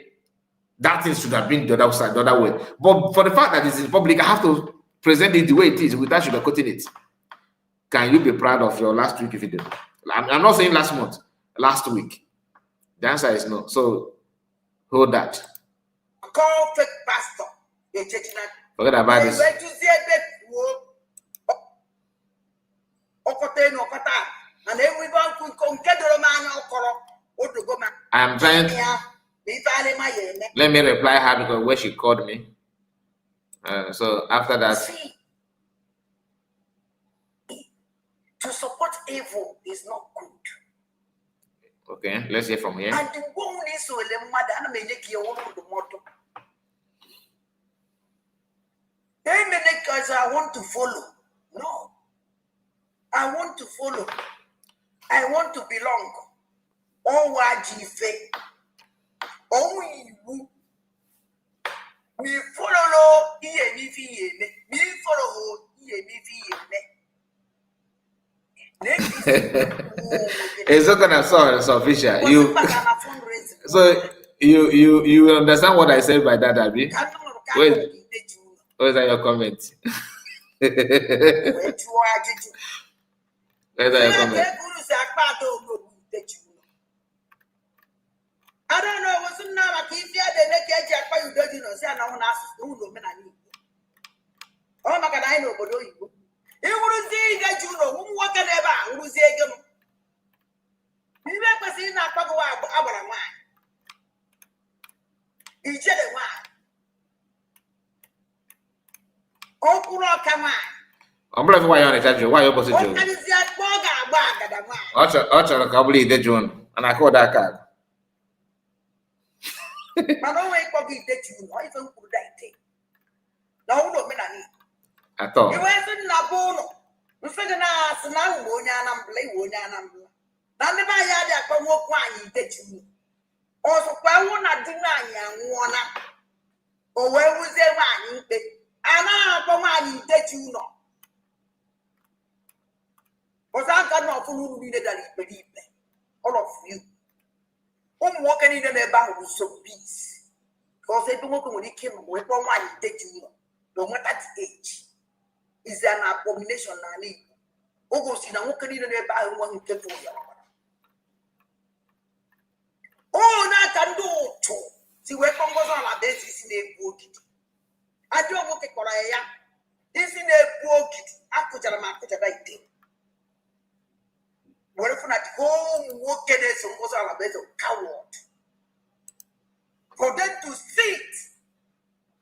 S1: that thing should have been the other side, the other way. But for the fact that it's in public, I have to present it the way it is without sugarcoating it. Can you be proud of your last week video? I'm not saying last month, last week. The answer is no. So hold that.
S2: Call fake pastor.
S1: Forget about this. I'm trying to, let me reply her because where she called me. So after that,
S2: to support evil is not good.
S1: Okay, let's hear from here.
S2: And the woman is so because I want to follow. No. I want to follow. I want to belong. Oh, wajife. Oh, we follow. We follow.
S1: It's not gonna sound official. You understand what I said by that, Abby? Where's that your comment? Where's that your comment?
S2: I don't know what's in now. If you had the neck, you don't say, I don't ask who no men. Oh, my God, I know, but you will see that you know who what can ever who say them. You never see that talk about our man. Each other one. Oh, come on.
S1: I'm blaming why you're on the judge. Why you're opposite you? I'll probably the June, and I call that card.
S2: I don't wait for you that you know if you put that thing. No, no,
S1: I thought.
S2: You wasn't a bono. You figure now, so now, Wonyanam, play Wonyanam. None of my yard at the walk wine that you know. Also, why won't I deny you? Or where was there wine? And I don't mind that you know. But I got no fool who needed that believe me. All of you. I'm walking in the neighborhood with some peace. Because they don't want to kill me with one that you know. No matter the age. Is an abomination. August, I'm walking in the neighborhood one who came for you. Oh, not can do too. See where Congo's on a basis in a book. I don't want to call a this in a book. I put a man put a right thing. What if not home working as was on a bed of coward? For them to sit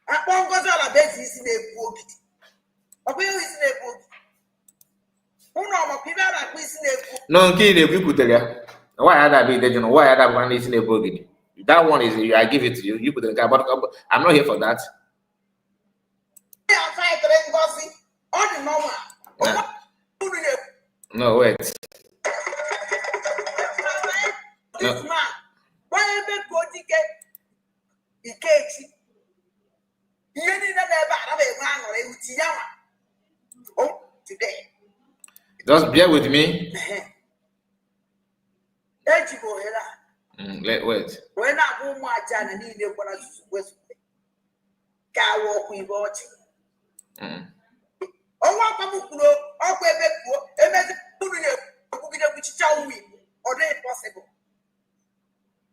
S2: and one goes on a basis in a book. A will is in a book. Who know people are missing a book? No,
S1: King, if you could tell you. Why had I be there? You know, why had I one is in a book? That one is, I give it to you. You put the car, but I'm not here for that. No, wait.
S2: with Yama. Oh, today.
S1: Just bear with me. Wait.
S2: When I go my channel, I need what I was. Cow walk with watching. Oh, what I'm going to do, I'll go back to a method which tell me, or they possible.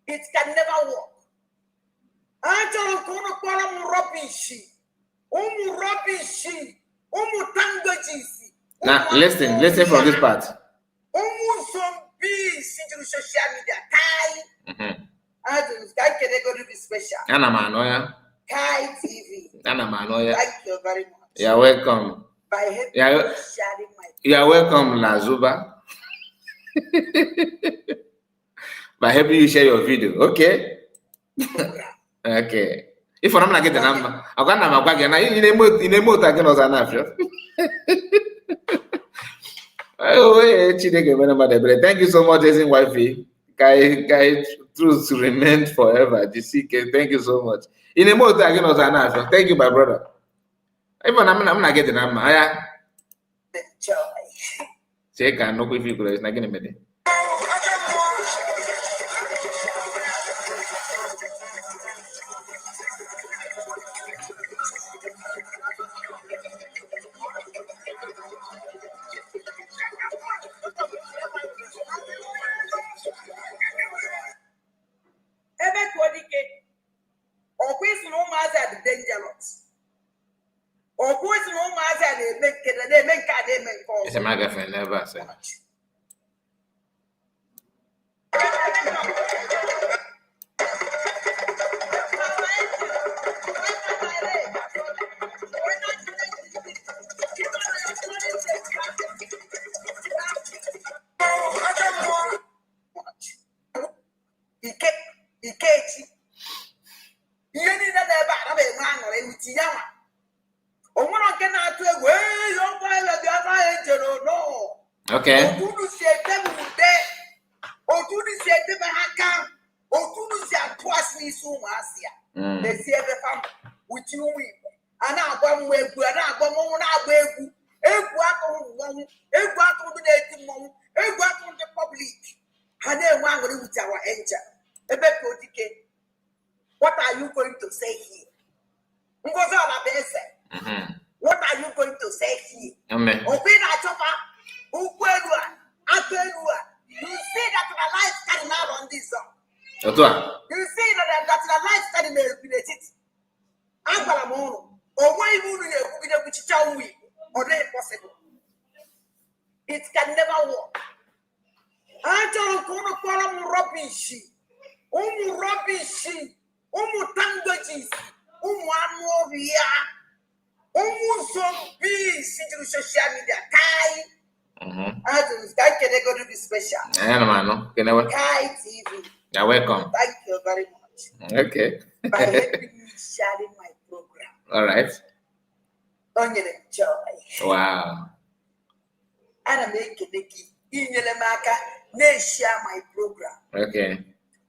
S2: It can never work. I don't call rubbish. Rubbish.
S1: Now, listen from this part.
S2: Social media. I can go to this special.
S1: Anna Manoya.
S2: Kai TV.
S1: Anna Manoya.
S2: Thank you very much.
S1: You're welcome. You're welcome, Lazuba. By helping you share your video. Okay. Okay. If I'm not getting the number, I'm gonna go again. In a motor again was an affair. Thank you so much, Ezin Wifey. Guy, truth to remain forever. The CK, thank you so much. In a motor again was an affair. Thank you, my brother. Even I'm not getting the number.
S2: Joy.
S1: Check and no if you could. It's not getting better. It's a microphone, never say. Okay.
S2: What are you going to say here? What are you going to say here?
S1: Amen.
S2: You see that the life carrying out on this song.
S1: You
S2: see that the life carrying it. Impossible. It can never work. I don't call rubbish. Rubbish. Tangoji. Amovia. Zombies into social media. Kai. I can go to this special. Kai TV.
S1: You're welcome.
S2: Thank you very much.
S1: Okay.
S2: By helping me sharing my program.
S1: All right.
S2: Don't you enjoy?
S1: Wow.
S2: And I make it in your share my program.
S1: Okay.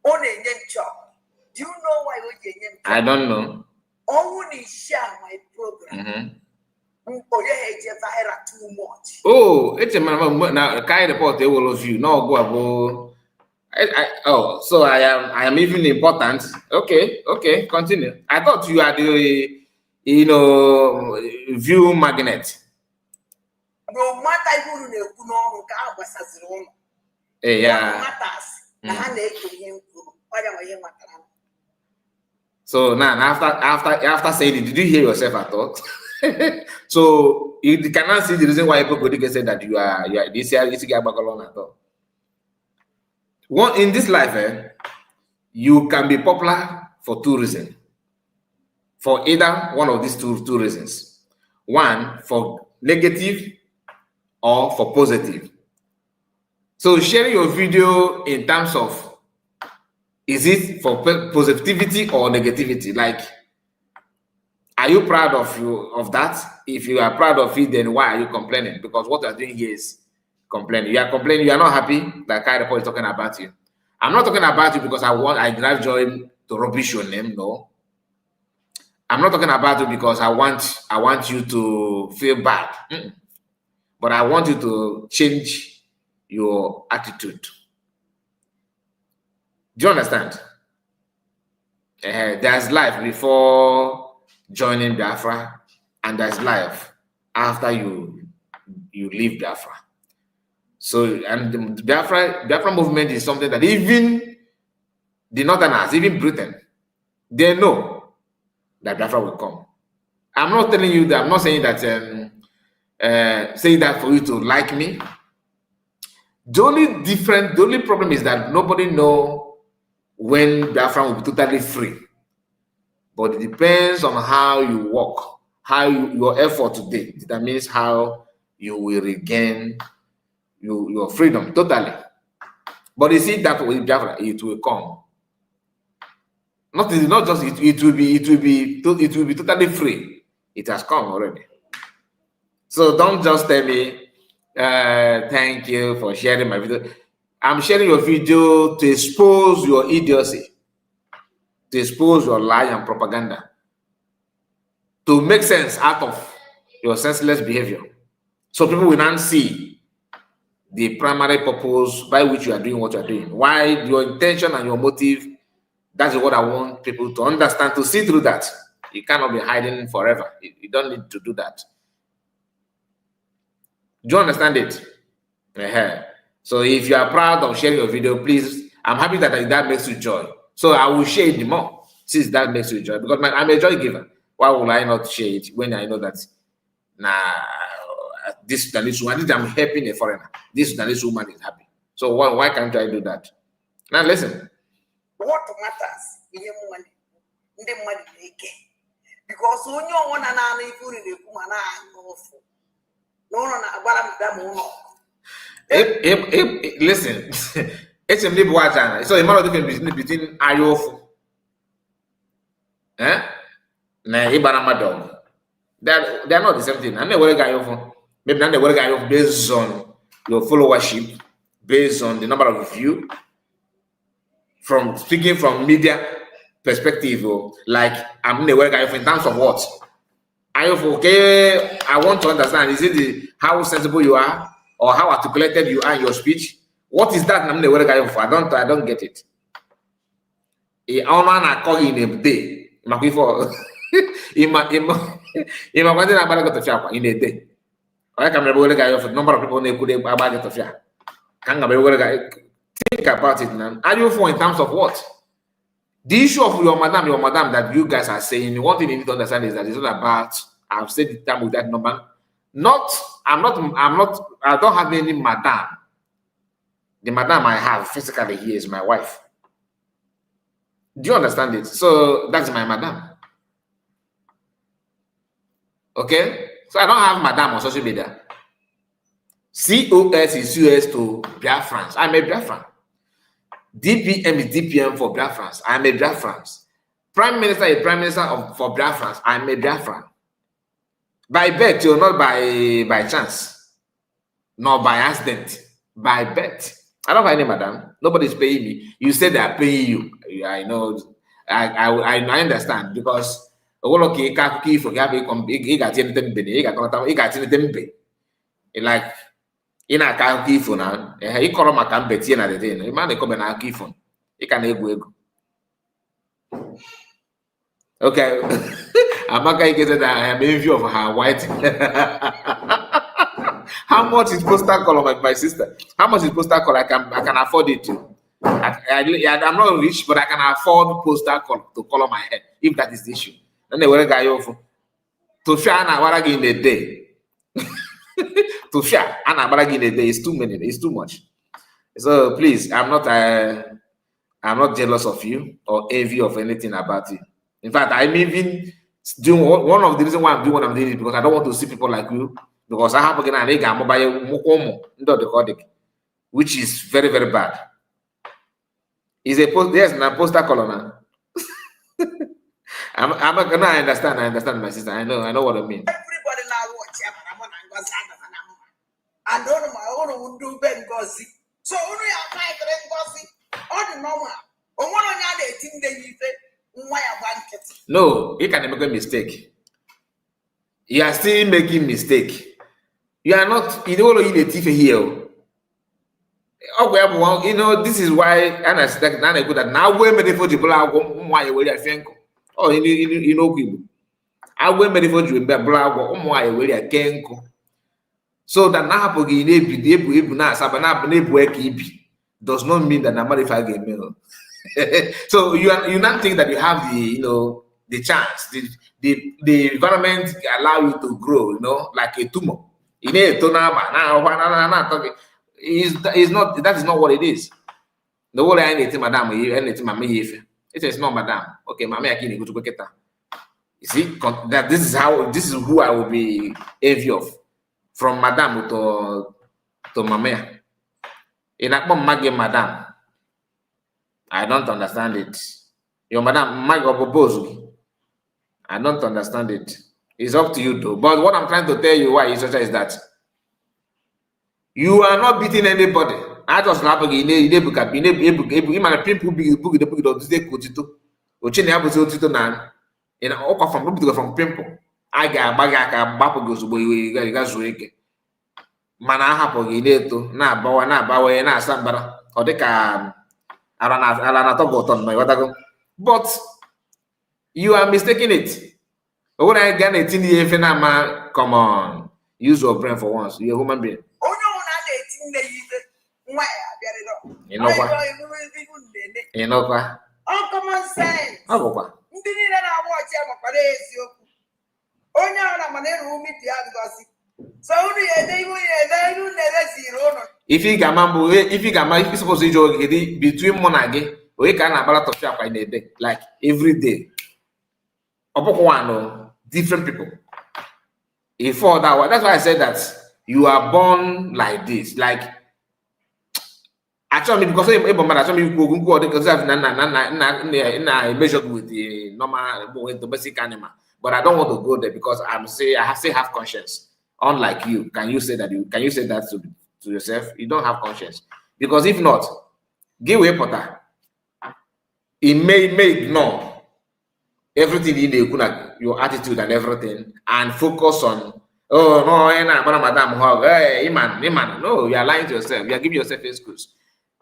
S2: Only enjoy. Do you know why we enjoy?
S1: I don't know.
S2: Only share my program. Too much.
S1: Oh, it's a man now. Carry report all of you. No, go about. So I am even important. Okay, continue. I thought you are the view magnet.
S2: No matter who know,
S1: yeah. So now after saying it, did you hear yourself at all? So you cannot see the reason why people can say that you are this year at all. One in this life, you can be popular for two reasons. For either one of these two reasons. One, for negative or for positive. So sharing your video in terms of, is it for positivity or negativity? Like, are you proud of that? If you are proud of it, then why are you complaining? Because what you are doing here is complaining. You are complaining. You are not happy that Kai Report is talking about you. I'm not talking about you because I derive joy to rubbish your name. No. I'm not talking about it because I want you to feel bad. But I want you to change your attitude. Do you understand? There's life before joining Biafra, and there's life after you leave Biafra. So, and the Biafra movement is something that even the Northerners, even Britain, they know that Biafra will come. I'm not telling you that. I'm not saying that. Saying that for you to like me. The only problem is that nobody know when Biafra will be totally free. But it depends on how you work, your effort today determines how you will regain your freedom totally. But you see that with Biafra, it will come. Not just it will be totally free. It has come already. So don't just tell me, thank you for sharing my video. I'm sharing your video to expose your idiocy, to expose your lie and propaganda, to make sense out of your senseless behavior. So people will not see the primary purpose by which you are doing what you are doing. Why your intention and your motive, that's what I want people to understand, to see through that. You cannot be hiding forever. You don't need to do that. Do you understand it? So if you are proud of sharing your video, please, I'm happy that makes you joy. So I will share it more since that makes you joy, because I'm a joy giver. Why would I not share it when I know that this Sudanese woman, I'm helping a foreigner, this Sudanese woman is happy. So why can't I do that? Now listen.
S2: What matters is the money they get. Because when you want
S1: to listen, it's a little white. So the matter difference between Ayofu, dog. They're not the same thing. And the word Ayofu, maybe not the word Ayofu based on your followership, based on the number of views, from speaking from media perspective, like I'm the word Ayofu in terms of what? Ayofu, okay, I want to understand, is it how sensible you are or how articulated you are in your speech? What is that? I'm the word Ayofu. I don't get it. A honor I call in a day. In a day. I can remember the number of people who could about it. Think about it now. Ayofu in terms of what? The issue of your madam that you guys are saying, one thing you need to understand is that it's not about, I've said the time with that number. I don't have any madam. The madam I have physically here is my wife. Do you understand it? So that's my madam. Okay? So I don't have madam on social media. COS is US to Biafrans. I'm a Biafran. DPM is DPM for Biafrans. I'm a Biafrans. Prime Minister is Prime Minister for Biafrans. I'm a Biafran. By bet, you're not by chance, nor by accident. By bet. I don't have any madam. Nobody's paying me. You said they are paying you. I know. I understand, because like you in a car key now, he call my campet in the day. A man come and key phone. He can ego. Okay. I'm not going to get that I am in view of her white. How much is postal color, my sister? How much is postal color? I can afford it too. I'm not rich, but I can afford postal color to color my hair, if that is the issue. Then they will guy off to share an hour in a day. To share an hour in a day is too many. It's too much. So please, I'm not jealous of you or envy of anything about you. In fact, I'm even doing one of the reasons why I'm doing what I'm doing is because I don't want to see people like you. Because I have again mobile, which is very, very bad. Is a post, yes, na poster color now. I understand, my sister. I know what I mean.
S2: Everybody now watch and don't my own do Bengozi. So only a fight Bengozi on the normal. On one of the thing they use it.
S1: No, you can make a mistake. You are still making mistake. You are not, you don't know the thief here. Oh, you know, this is why and I said that good that now we're made for the black why will I think? Oh, you know, I will made for you black why will I can go. So that now does not mean that I'm if I get mail. So you not think that you have the the chance, the environment allow you to grow, like a tumor. You need a tumor now. Is not that is not what it is. The whole anything, madam, anything, mammy, if it is not madam. Okay, mammy, I can go to get that. You see that this is who I will be envy of, from madam to mammy. In that madam. I don't understand it. Your madam, my propose. I don't understand it. It's up to you though. But what I'm trying to tell you why is that you are not beating anybody. I just laugh again. People from pimple. I got bapo goes away. Mana hapụ gị na-eto na-abawa na-asa mbara ọ dịka ala na-atọ gị ụtọ na ịghọtago, but you are mistaking it. When I get a tinny if na come on, use your brain for once. You're a human being. You know what? You know what?
S2: Oh, common sense.
S1: Oh, what?
S2: So
S1: if you supposed to joke between monagi, we can have a lot of shop in a day, like every day. Different people. If all that, that's why I said that you are born like this. Like actually, because I measured with the normal, with the basic animal, but I don't want to go there because I still have conscience. Unlike you, can you say that to yourself? You don't have conscience, because if not, give way Potter. It may ignore everything in the your attitude and everything, and focus on madam hug. Hey, man. No, you are lying to yourself. You are giving yourself excuse.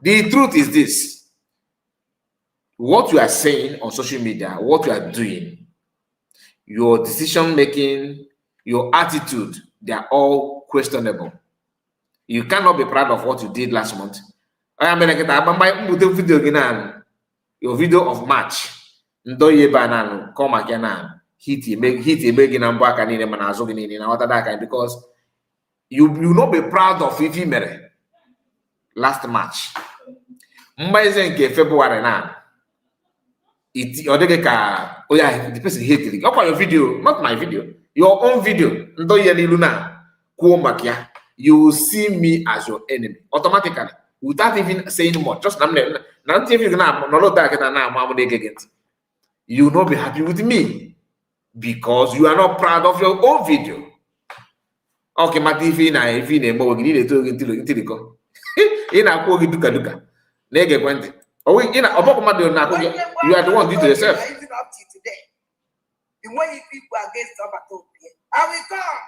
S1: The truth is this: what you are saying on social media, what you are doing, your decision making, your attitude, they are all questionable. You cannot be proud of what you did last month. I am going to video again. Your video of March. Come again. Hit making and back and in because you will not be proud of if you made last March. February now. The person hated it. Your video, not my video, your own video. You will see me as your enemy automatically without even saying much. Just you will not be happy with me because you are not proud of your own video. Okay, my TV na if you need to you are the one due to yourself.
S2: The way people against Obatopia. I will come.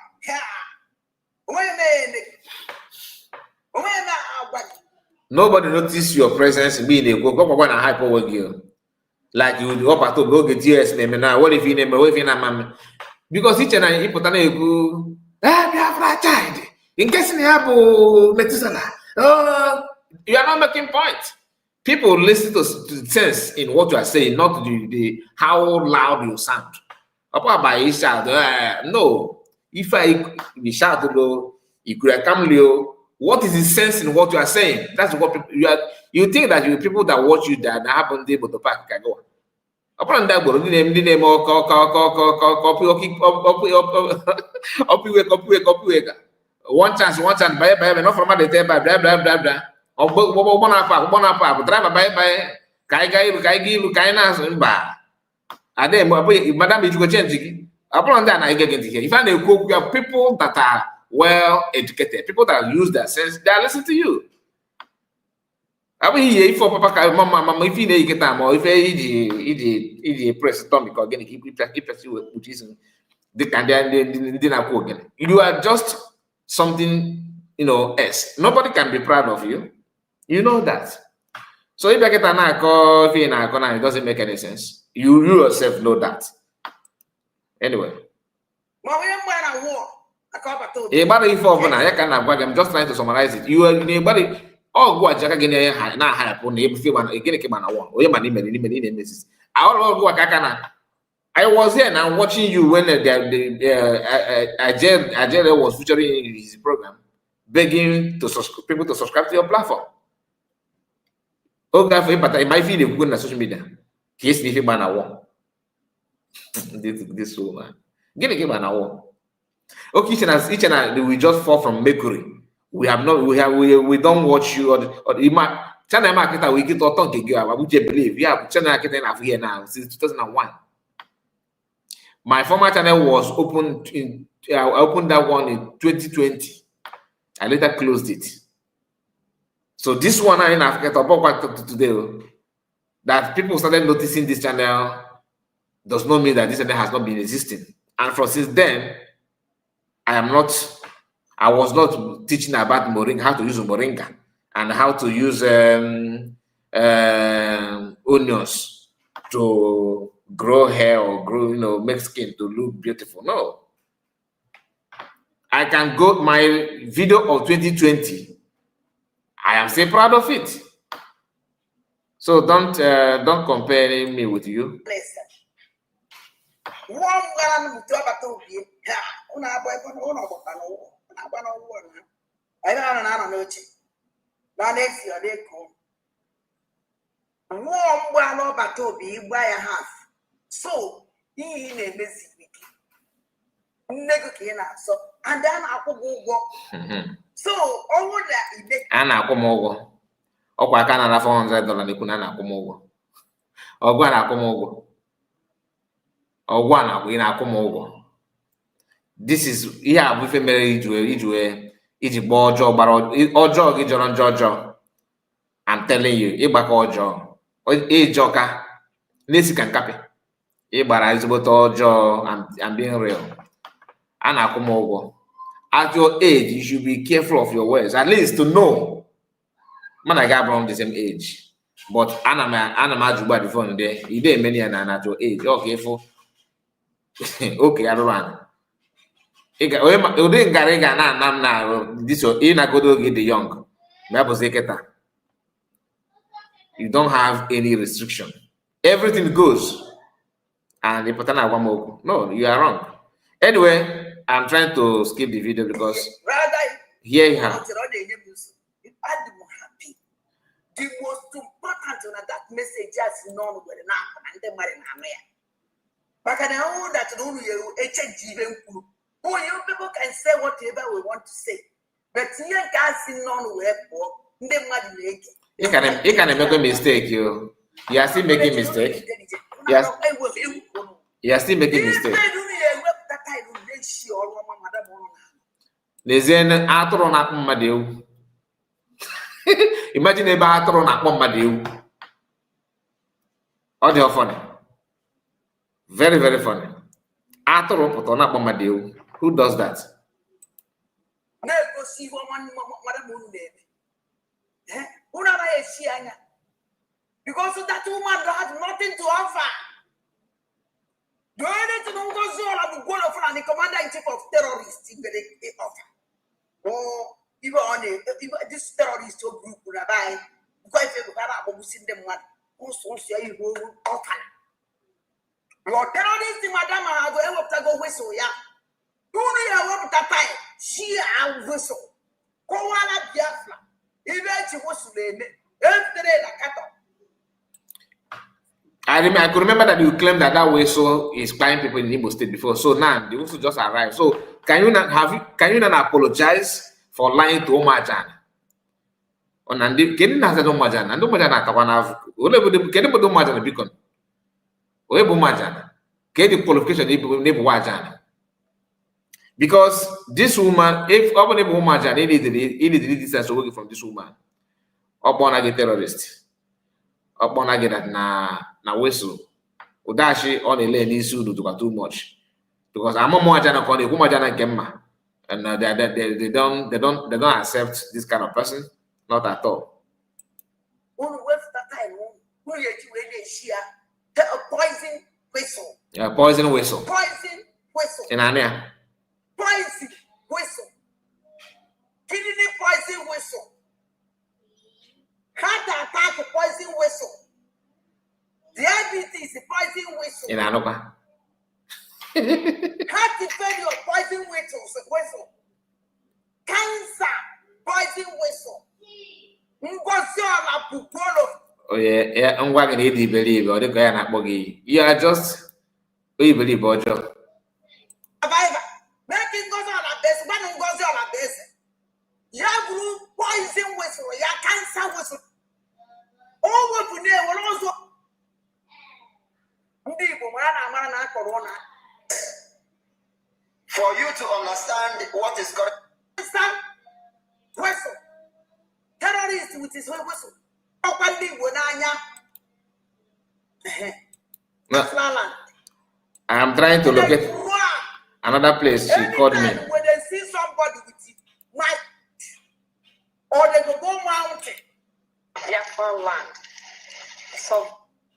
S1: Nobody noticed your presence being a go hyper with you. Like you would up to go get yes name now. What if you name away from because each and every important go child. In case you have you are not making point. People listen to sense in what you are saying, not the how loud you sound. By shout, no. If I shout, you could come, Leo. What is the sense in what you are saying? That's what people, you think that you people that watch you that haven't able to pack can go. Upon that, one chance, bye, not from the table, blah, blah, blah, blah. Drive bye, Madam, you go change. Upon that, I get here. If I know you have people that are well educated, people that use their sense, they are listening to you. I mean, if for papa, mama, if you get time or if you press stomach or again, keep which is the kind again. You are just something, else. Nobody can be proud of you. You know that. So if I get an if it doesn't make any sense. You yourself know that. Anyway. I'm just trying to summarize it. You are anybody. Oh, go Jaka Guinea na high upon the one again came on one. I was here now watching you when Ajere was featuring in his program, begging to people to subscribe to your platform. Okay, but I might feel good on social media. He's the man I want. This woman. Get a game an hour. Okay, each and we just fall from Mercury. We don't watch you or channel marketer we get auto I would believe. Yeah, channel marketing have here now since 2001. My former channel was opened I opened that one in 2020. I later closed it. So this one in Africa today that people started noticing this channel does not mean that this channel has not been existing. And from since then, I was not teaching about moringa, how to use moringa, and how to use onions to grow hair or grow, make skin to look beautiful. No. I can go my video of 2020. I am still proud of it. So don't compare me with you.
S2: So he and then I could go. So all that
S1: and I come over. Oh, I can't have $400 they couldn't come over. Or go and come over. Or one we na come over. This is we family iji ojo. I'm telling you, ịgbaka ọjọọ, ịjọka, n'esi ka nkapi, ịgbara ezigbote ọjọọ. I'm being real. A na-akwụ m ụgwọ. At your age, you should be careful of your words, at least to know. Man, I got around the same age, but ana m ajụgba the phone there. You dey many and at your age, okay, for okay, I don't run. Ode ngara ga na anam na this na godo get the young. You don't have any restriction. Everything goes. And the pattern no, you are wrong. Anyway, I'm trying to skip the video because here you have.
S2: The most important on that message is known with an app and the marine. But I know that only you people can say whatever we want to say. But you can't see none where
S1: you can make a mistake, you are still making mistake. Yes. You are still making mistake. Imagine ebe atụrụ na-akpọ mmadụ ewu. Ọ dị funny. Very, very funny. Atụrụ pụtara na-akpọ mmadụ ewu. Who does that?
S2: Because that woman has nothing to offer. The only thing the commander-in-chief of terrorists in the offer. Oh, even on this terrorist group because if you have seen them one, also you offer. Your terrorist, madam, I will go whistle, yeah. Do you have that time? She and whistle. Koala Biafra. Even was to be
S1: I could remember that you claimed that whistle is spying people in Igbo State before. So now the whistle just arrived. So can you not apologize for lying to Omajan? On and can you Omajan and Omajan at one can you put Omajan beacon? Omajan. Get the qualification Wajan. Because this woman, if Omajan, he did the distance away from this woman. Okpona terrorist. Okpona that na whistle. Udashi on a lane is too much. Because I'm more than a con, and they don't accept this kind of person, not at all.
S2: Poison whistle.
S1: Yeah, poison whistle.
S2: Poison whistle.
S1: In Ania.
S2: Poison whistle. Kidney poison whistle. Heart attack poison whistle. Diabetes poison whistle.
S1: In Anoka.
S2: Heart failure poison whistle. Cancer poison whistle.
S1: Oh yeah, I'm working it. Believe or the guy not buggy. Yeah, just we believe Bojo.
S2: Making goes on a best, one goes on a best. Ya group poison whistle, ya cancer whistle. Over to there will also corona. For you to understand what is correct. Whistle. Terrorist with his whistle.
S1: No, I am trying to locate another place. She called me.
S2: When they see somebody with it, might or they go mountain, Biafra land. So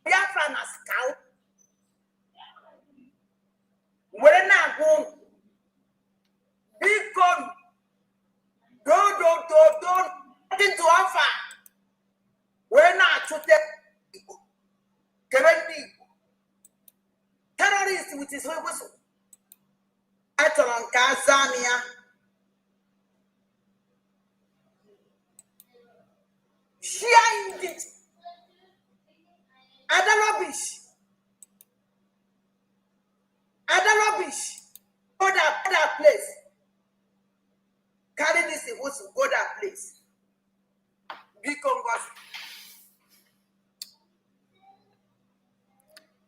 S2: Biafra na scout. When I go, big gun, don't nothing to offer. When I shoot them, terrorist with his whistle. Etoron Kazania. Sharing it. Other rubbish. Go that place. Carry this whistle, go that place.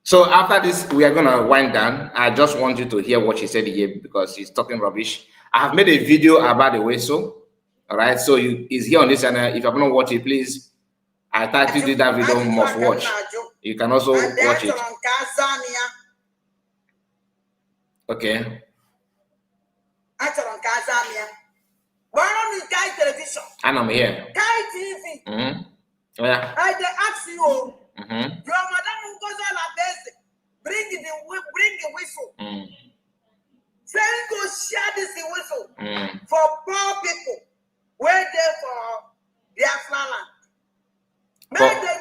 S1: So after this, we are gonna wind down. I just want you to hear what she said here because she's talking rubbish. I have made a video about the whistle. All right, so is here on this channel. If you haven't watched it, please. I thought you did that video must watch. You can also watch it. Okay. And I'm here.
S2: TV.
S1: Mm-hmm. Yeah.
S2: I ask you.
S1: Mm-hmm.
S2: Your madam goes on a basic. Bring the whistle.
S1: Mm.
S2: Say go share this whistle
S1: for
S2: poor people. Where they for Biafra land. May they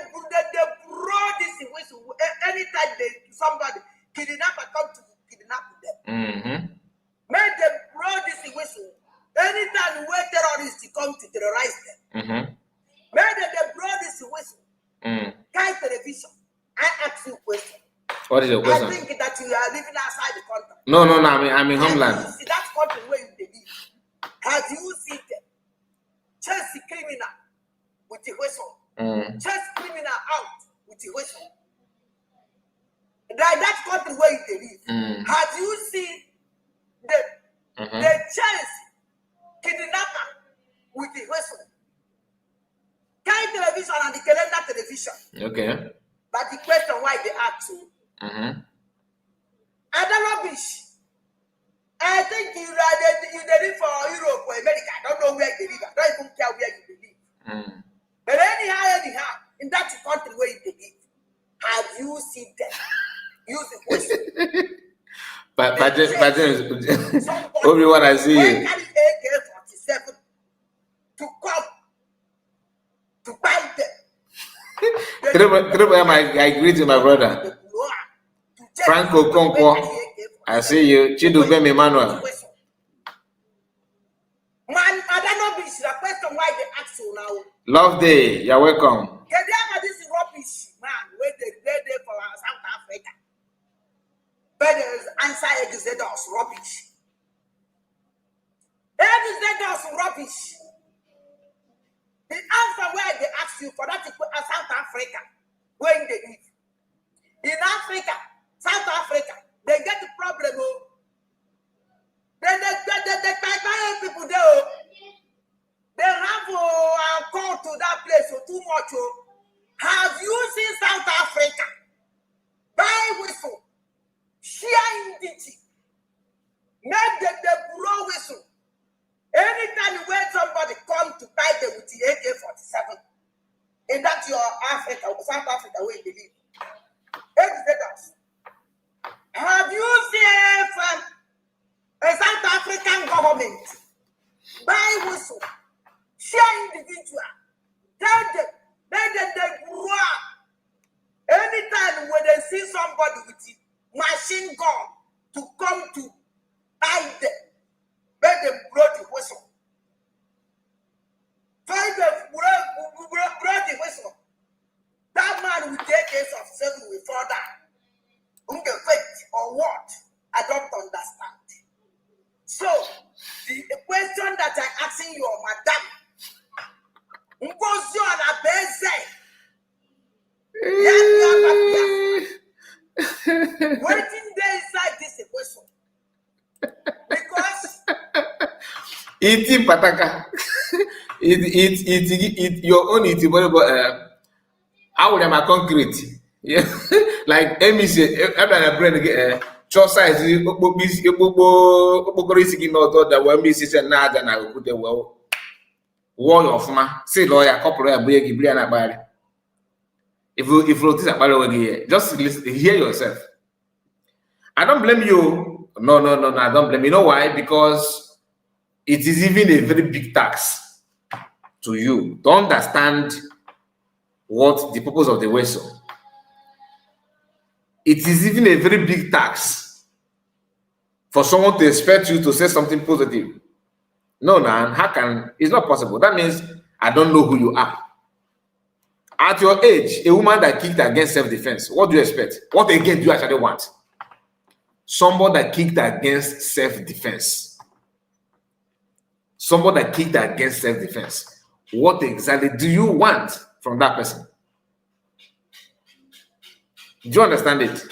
S2: blow this whistle anytime somebody kidnapper come to kidnap them.
S1: Mm-hmm.
S2: May they blow this whistle anytime where terrorists come to terrorize them.
S1: Mm-hmm.
S2: May they blow this whistle. Kind television. I ask you a question.
S1: What is your question?
S2: I think that you are living outside the country.
S1: No, I'm in homeland.
S2: You see that country where you live. Have you seen them chase the criminal with the whistle? Chase criminal out with the whistle. That country where you live. Have you seen them? They chase kidnapper with the whistle. Kind television and the calendar television.
S1: Okay.
S2: But the question why they ask you. Other rubbish. I think you live for Europe or America. I don't know where you live. I don't even care where you live. But anyhow, in that country where you live, have you seen them use the whistle?
S1: But everyone I see you.
S2: AK-47 to come to buy them.
S1: I greet you, my brother. Franco Conco. I see you. Chidubem Emmanuel.
S2: Man, I don't know this. The question why they ask you now.
S1: Love day. You're welcome.
S2: This is rubbish, man. Where they for South Africa. But there's answer Exodus rubbish. Exodus rubbish. The answer where they ask you for that is South Africa, where they live. In Africa, South Africa, they get the problem. Then they people there. They have a call to that place to watch you. Have you seen South Africa? By whistle. Share indity. Make the bureau whistle. Anytime when somebody come to buy them with the AK-47, and that's your Africa, South Africa, where you live. Ex-status. Have you seen a South African government buy whistle, share individual, tell them, let them they grow up. Anytime when they see somebody with a machine gun to come to hide them, let them blow the whistle. Find them blow the whistle. That man will take case of 7 will fall down. Faith or what? I don't understand. So, the question that I'm asking you, madam, waiting there inside this question. Because
S1: eating pataka. It your own eating, but how would I concrete? Yeah, like Amy said, after brain again, chop size, that when me say na go put the well, wall of ma, say lawyer, couple of break, if you notice about again, just listen, hear yourself. I don't blame you. No, I don't blame you. You know why? Because it is even a very big tax to you to understand what the purpose of the vessel. It is even a very big tax for someone to expect you to say something positive. No, man, how can? It's not possible. That means I don't know who you are. At your age, a woman that kicked against self-defense, what do you expect? What again do you actually want? Somebody that kicked against self-defense. Somebody that kicked against self-defense. What exactly do you want from that person? Do you understand it?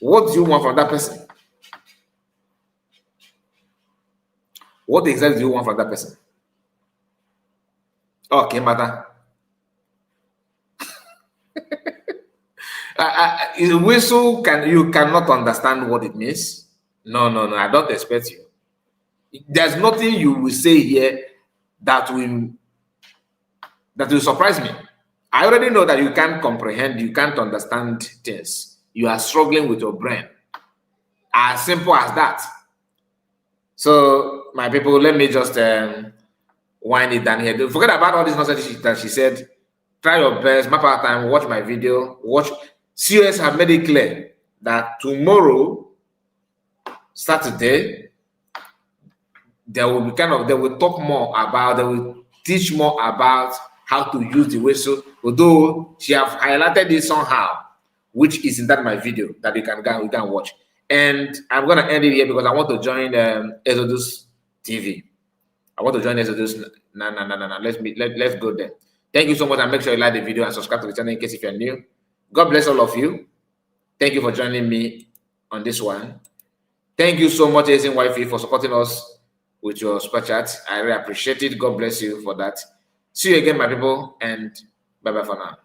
S1: What do you want from that person? What exactly do you want from that person? Okay, matter. Whistle you cannot understand what it means. No, I don't expect you. There's nothing you will say here that will surprise me. I already know that you can't comprehend, you can't understand things. You are struggling with your brain. As simple as that. So, my people, let me just wind it down here. Don't forget about all this nonsense that she said. Try your best, map out time, watch my video, COS have made it clear that tomorrow, Saturday, they will teach more about how to use the whistle, although she have highlighted it somehow, which is in my video that you can watch. And I'm gonna end it here because I want to join Exodus TV. I want to join Exodus. No. Let's go there. Thank you so much, and make sure you like the video and subscribe to the channel in case if you're new. God bless all of you. Thank you for joining me on this one. Thank you so much, Ezenagu, for supporting us with your super chat. I really appreciate it. God bless you for that. See you again, my people, and bye-bye for now.